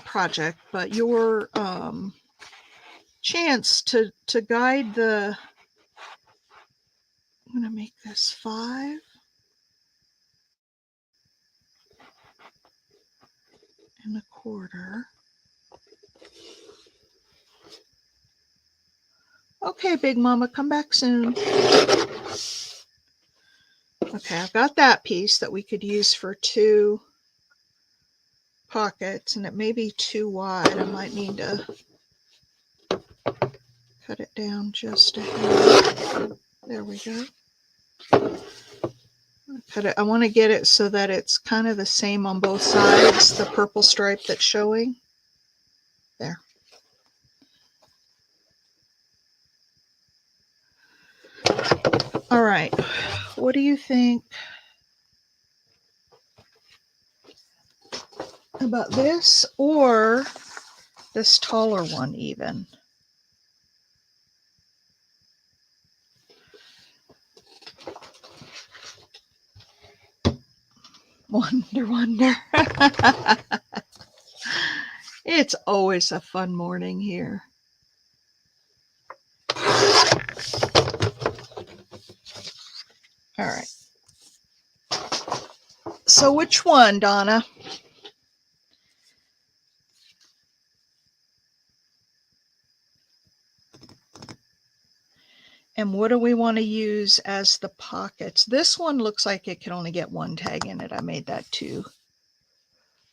project, but your chance to guide the. I'm gonna make this 5 1/4. Okay, Big Mama, come back soon. Okay, I've got that piece that we could use for 2 pockets, and it may be too wide. I might need to cut it down just a hair. There we go. Cut it. I want to get it so that it's kind of the same on both sides, the purple stripe that's showing. All right. What do you think about this or this taller one even? Wonder. It's always a fun morning here. All right. So which one, Donna? And what do we want to use as the pockets? This one looks like it can only get one tag in it. I made that too.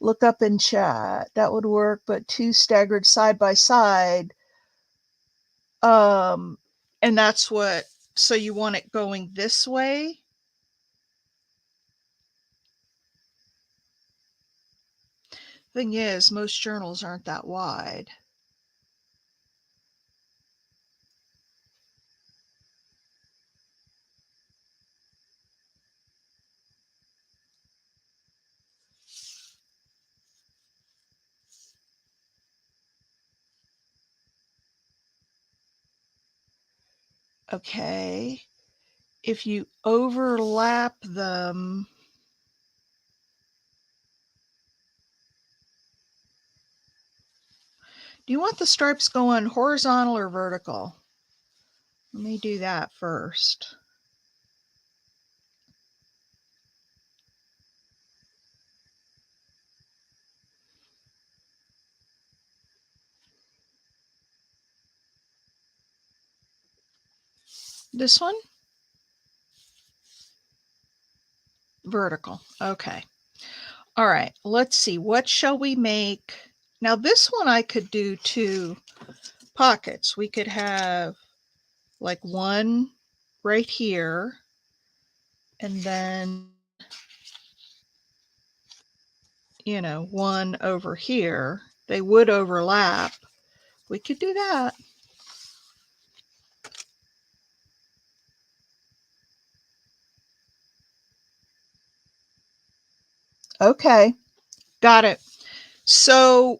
Look up in chat. That would work, but two staggered side by side. And that's what, so you want it going this way? Thing is, most journals aren't that wide. Okay. If you overlap them, do you want the stripes going horizontal or vertical? Let me do that first. This one? Vertical. Okay. All right. Let's see. What shall we make? Now, this one I could do two pockets. We could have like one right here and then, you know, one over here. They would overlap. We could do that. Okay. Got it. So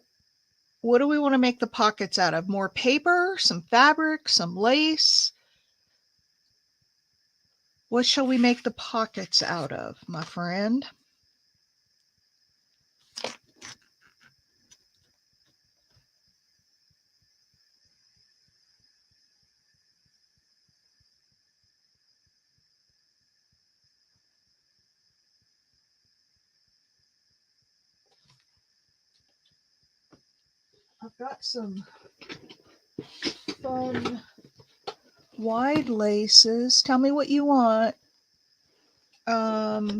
what do we want to make the pockets out of? More paper, some fabric, some lace? What shall we make the pockets out of, my friend? I've got some fun wide laces. Tell me what you want. For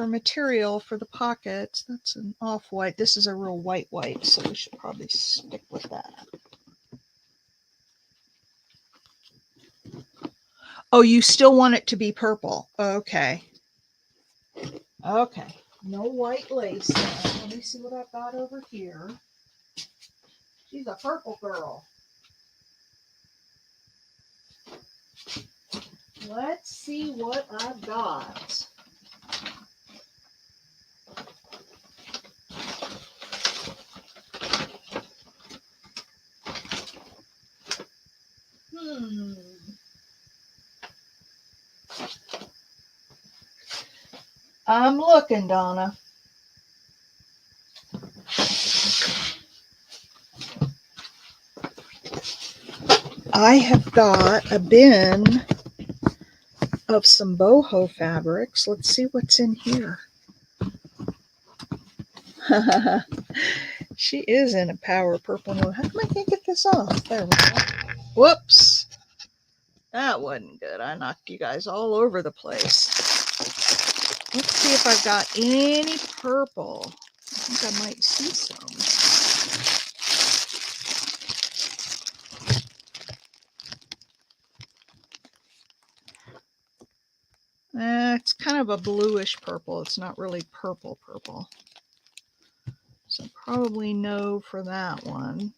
material for the pockets, that's an off-white. This is a real white, so we should probably stick with that. Oh, you still want it to be purple. Okay. Okay. No white lace. Let me see what I've got over here. She's a purple girl. Let's see what I've got. I'm looking, Donna. I have got a bin of some boho fabrics. Let's see what's in here. She is in a power purple mode. How come I can't get this off? There we go. Whoops. That wasn't good. I knocked you guys all over the place. Let's see if I've got any purple. I think I might see some. It's kind of a bluish purple. It's not really purple. So probably no for that one.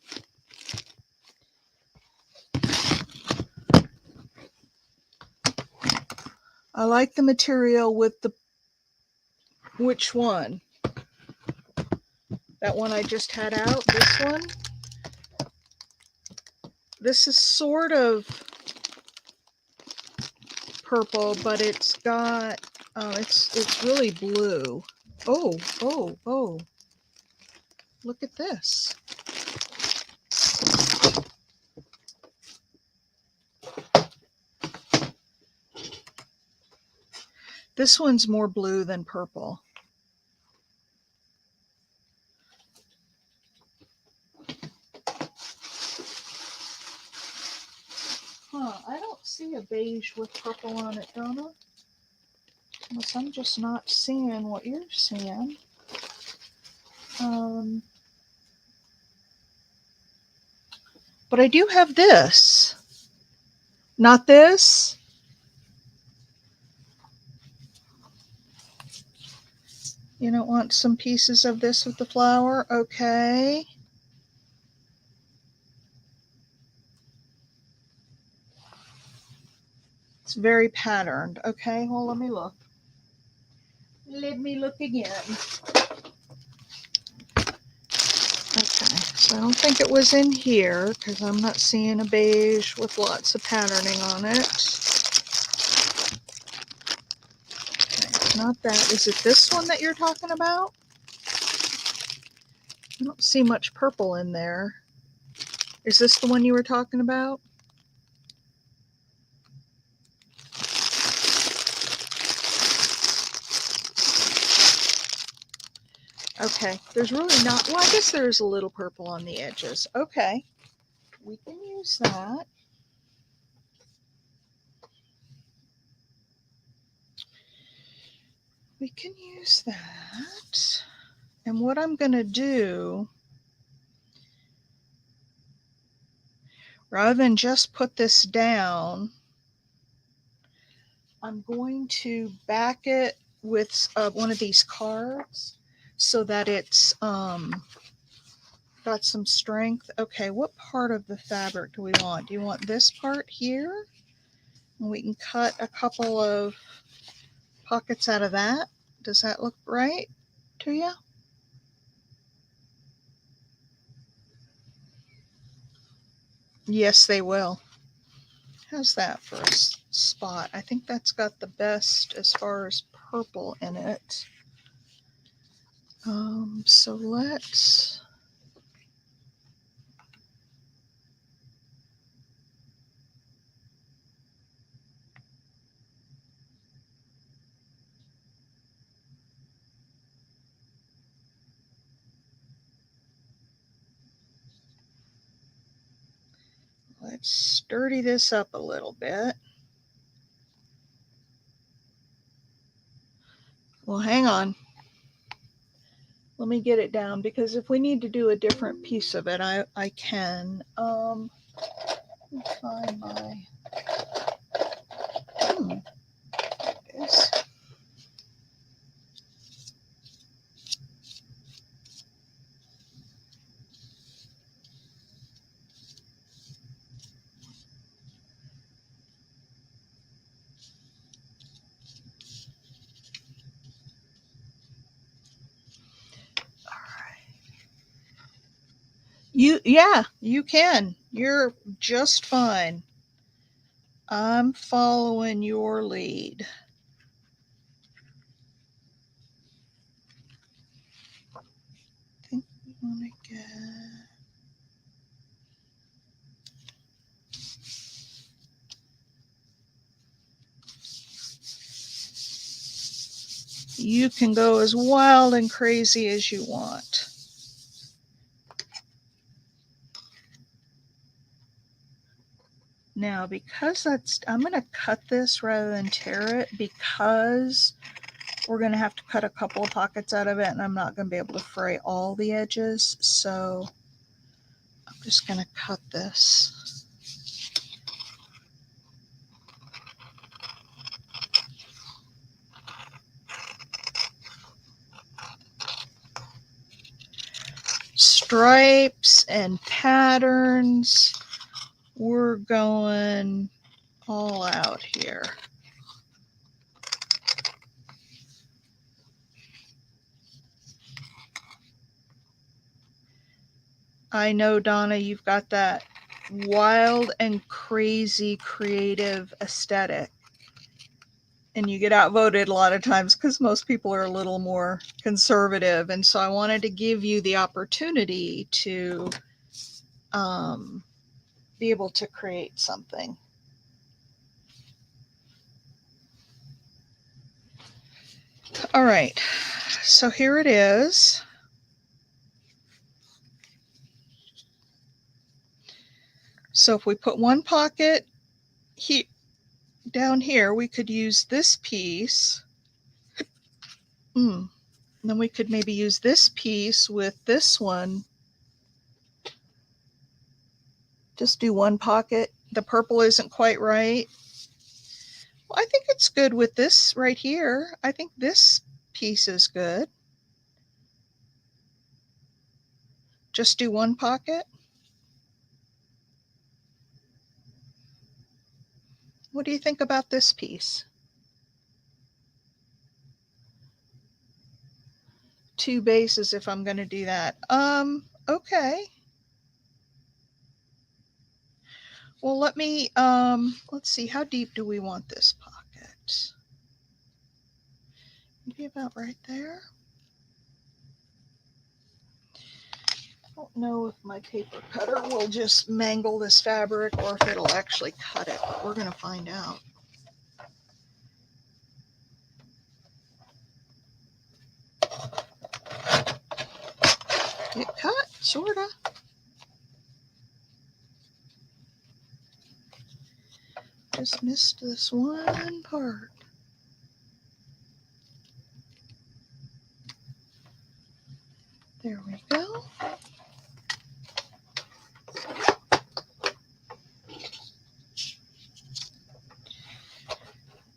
I like the material with the, which one? That one I just had out, this one? This is sort of purple, but it's got, it's really blue. Oh, oh, oh. Look at this. This one's more blue than purple. Huh, I don't see a beige with purple on it, Donna. Unless I'm just not seeing what you're seeing. But I do have this. Not this. You don't want some pieces of this with the flower? Okay. It's very patterned. Okay, well, let me look. Let me look again. Okay, so I don't think it was in here because I'm not seeing a beige with lots of patterning on it. Okay, it's not that. Is it this one that you're talking about? I don't see much purple in there. Is this the one you were talking about? Okay, there's really not, well, I guess there's a little purple on the edges. Okay, we can use that. We can use that. And what I'm going to do, rather than just put this down, I'm going to back it with one of these cards so that it's got some strength. Okay, what part of the fabric do we want? Do you want this part here? And we can cut a couple of pockets out of that. Does that look right to you? Yes, they will. How's that for a spot? I think that's got the best as far as purple in it. So let's sturdy this up a little bit. Well, hang on. Let me get it down because if we need to do a different piece of it, I can. Let me find my. This. Yeah, you can. You're just fine. I'm following your lead. I think we want to get. You can go as wild and crazy as you want. Now, because I'm going to cut this rather than tear it because we're going to have to cut a couple of pockets out of it and I'm not going to be able to fray all the edges. So I'm just going to cut this. Stripes and patterns, we're going all out here. I know, Donna, you've got that wild and crazy creative aesthetic. And you get outvoted a lot of times because most people are a little more conservative. And so I wanted to give you the opportunity to be able to create something. All right, so here it is. So if we put one pocket down here, we could use this piece. Then we could maybe use this piece with this one. Just do one pocket. The purple isn't quite right. Well, I think it's good with this right here. I think this piece is good. Just do one pocket. What do you think about this piece? Two bases if I'm going to do that. Okay. Well, let's see, how deep do we want this pocket? Maybe about right there. I don't know if my paper cutter will just mangle this fabric or if it'll actually cut it, but we're going to find out. It cut, sorta. Just missed this one part. There we go.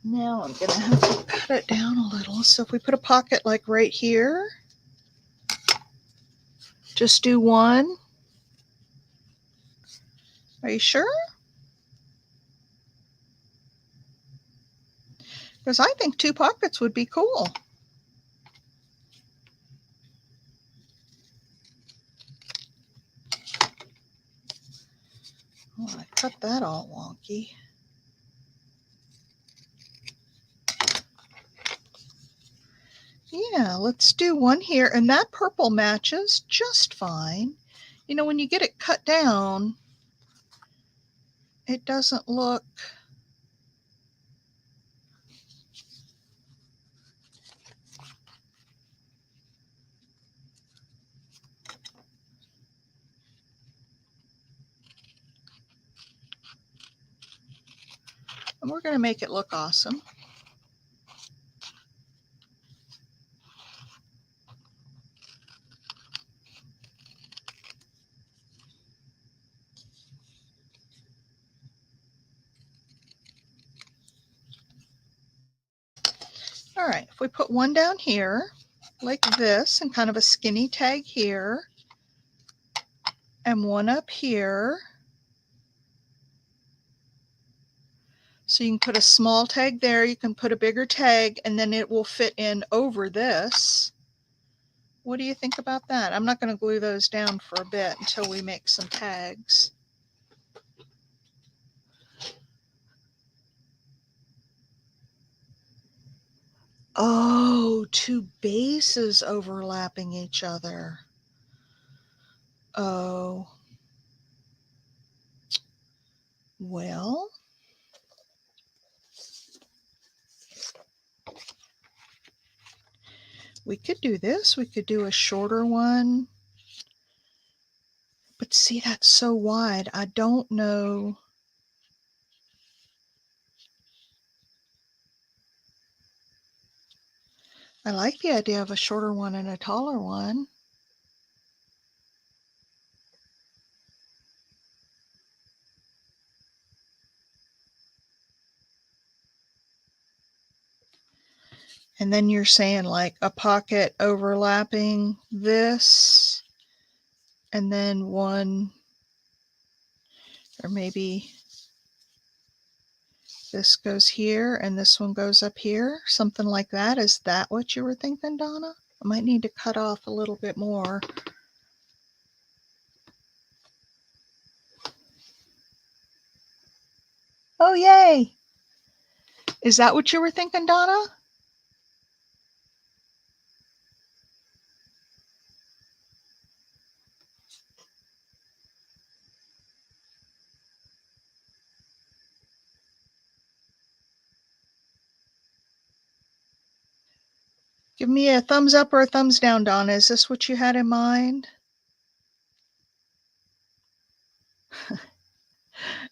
Now I'm going to have to cut it down a little. So if we put a pocket like right here, just do one. Are you sure? Because I think two pockets would be cool. Oh, I cut that all wonky. Yeah, let's do one here. And that purple matches just fine. You know, when you get it cut down, it doesn't look... And we're going to make it look awesome. All right, if we put one down here, like this, and kind of a skinny tag here, and one up here. So you can put a small tag there, you can put a bigger tag, and then it will fit in over this. What do you think about that? I'm not going to glue those down for a bit until we make some tags. Oh, two bases overlapping each other. Oh. Well, we could do this. We could do a shorter one. But see, that's so wide. I don't know. I like the idea of a shorter one and a taller one. And then you're saying like a pocket overlapping this, and then one, or maybe this goes here and this one goes up here, something like that. Is that what you were thinking, Donna? I might need to cut off a little bit more. Oh, yay. Is that what you were thinking, Donna? Give me a thumbs up or a thumbs down, Donna. Is this what you had in mind?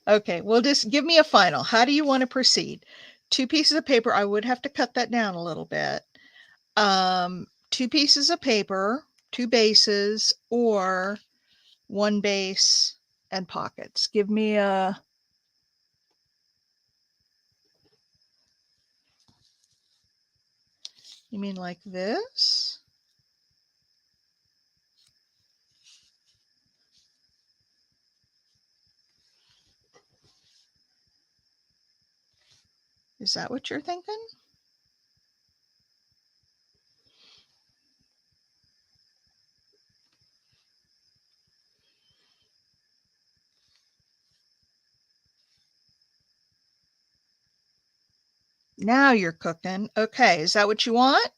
Okay, well, just give me a final. How do you want to proceed? 2 pieces of paper. I would have to cut that down a little bit. 2 pieces of paper, 2 bases, or 1 base and pockets. Give me a... You mean like this? Is that what you're thinking? Now you're cooking. Okay, is that what you want?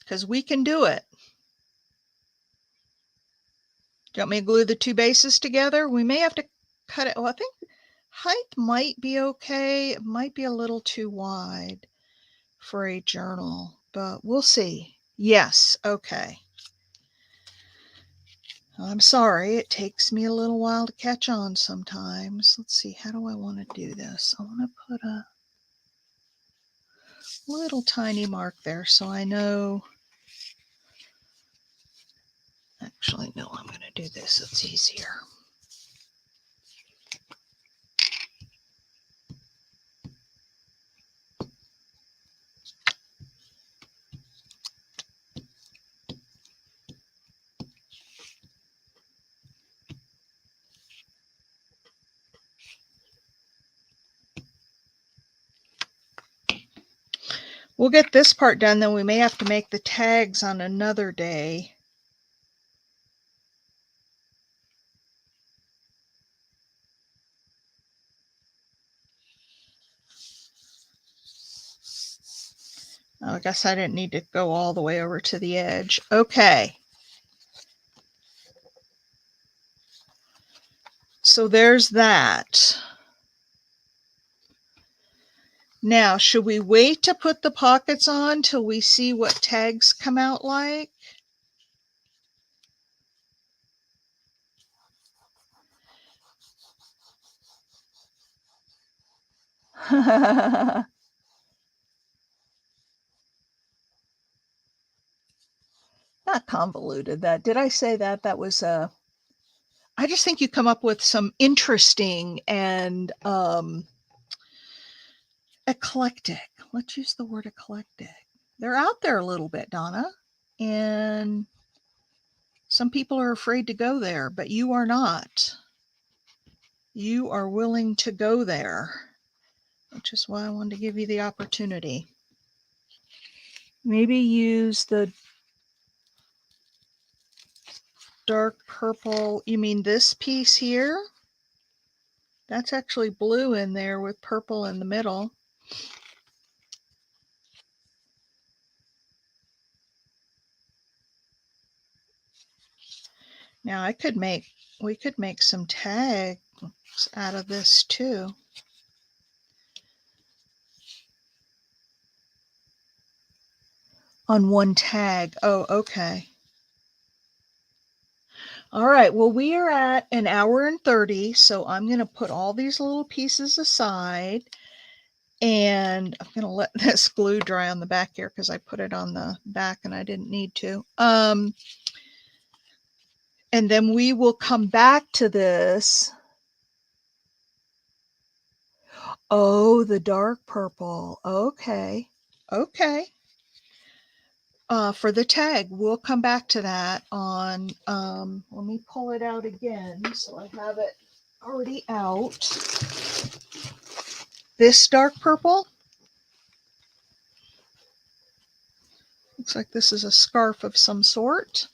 Because we can do it. Do you want me to glue the 2 bases together? We may have to cut it. Well, I think height might be okay. It might be a little too wide for a journal, but we'll see. Yes, okay. I'm sorry, it takes me a little while to catch on sometimes. Let's see, how do I want to do this? I want to put a little tiny mark there so I know. Actually, no, I'm going to do this. It's easier. We'll get this part done, then we may have to make the tags on another day. Oh, I guess I didn't need to go all the way over to the edge. Okay. So there's that. Now, should we wait to put the pockets on till we see what tags come out like? Not convoluted. That did I say that? That was I just think you come up with some interesting and eclectic. Let's use the word eclectic. They're out there a little bit, Donna, and some people are afraid to go there, but you are not. You are willing to go there, which is why I wanted to give you the opportunity. Maybe use the dark purple. You mean this piece here? That's actually blue in there with purple in the middle. Now we could make some tags out of this too. On one tag. Oh, okay. All right, well, we are at 1 hour and 30, so I'm going to put all these little pieces aside, and I'm going to let this glue dry on the back here because I put it on the back and I didn't need to. And then we will come back to this. Oh, the dark purple. Okay. Okay. For the tag, we'll come back to that on, let me pull it out again so I have it already out. This dark purple. Looks like this is a scarf of some sort.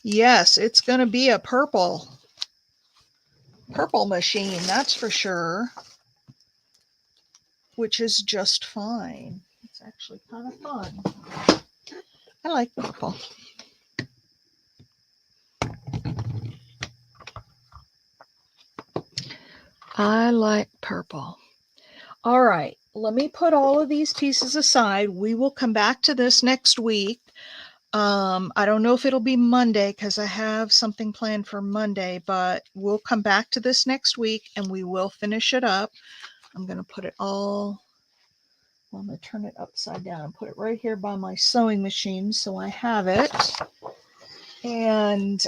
Yes, it's going to be a purple machine, that's for sure, which is just fine. It's actually kind of fun. I like purple. I like purple. All right, let me put all of these pieces aside. We will come back to this next week. I don't know if it'll be Monday because I have something planned for Monday, but we'll come back to this next week and we will finish it up. I'm going to put it all, I'm going to turn it upside down and put it right here by my sewing machine so I have it. And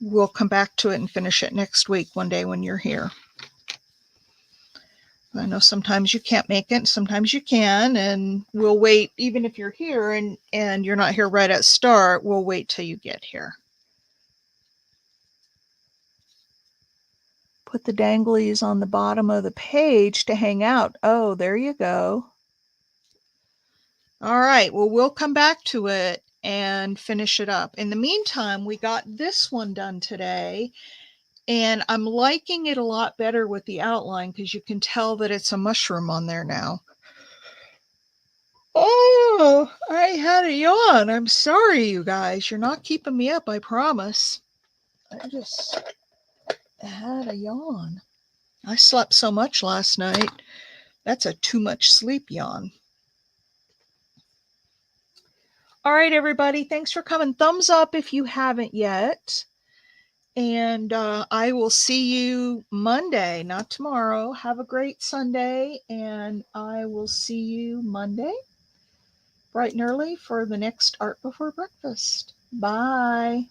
we'll come back to it and finish it next week one day when you're here. I know sometimes you can't make it, sometimes you can, and we'll wait, even if you're here and you're not here right at start, we'll wait till you get here. Put the danglies on the bottom of the page to hang out. Oh, there you go. All right, well, we'll come back to it and finish it up. In the meantime, we got this one done today, and I'm liking it a lot better with the outline because you can tell that it's a mushroom on there now. Oh, I had a yawn. I'm sorry, you guys. You're not keeping me up, I promise. I just had a yawn. I slept so much last night. That's a too much sleep yawn. All right, everybody. Thanks for coming. Thumbs up if you haven't yet. And I will see you Monday, not tomorrow. Have a great Sunday. And I will see you Monday, bright and early, for the next Art Before Breakfast. Bye.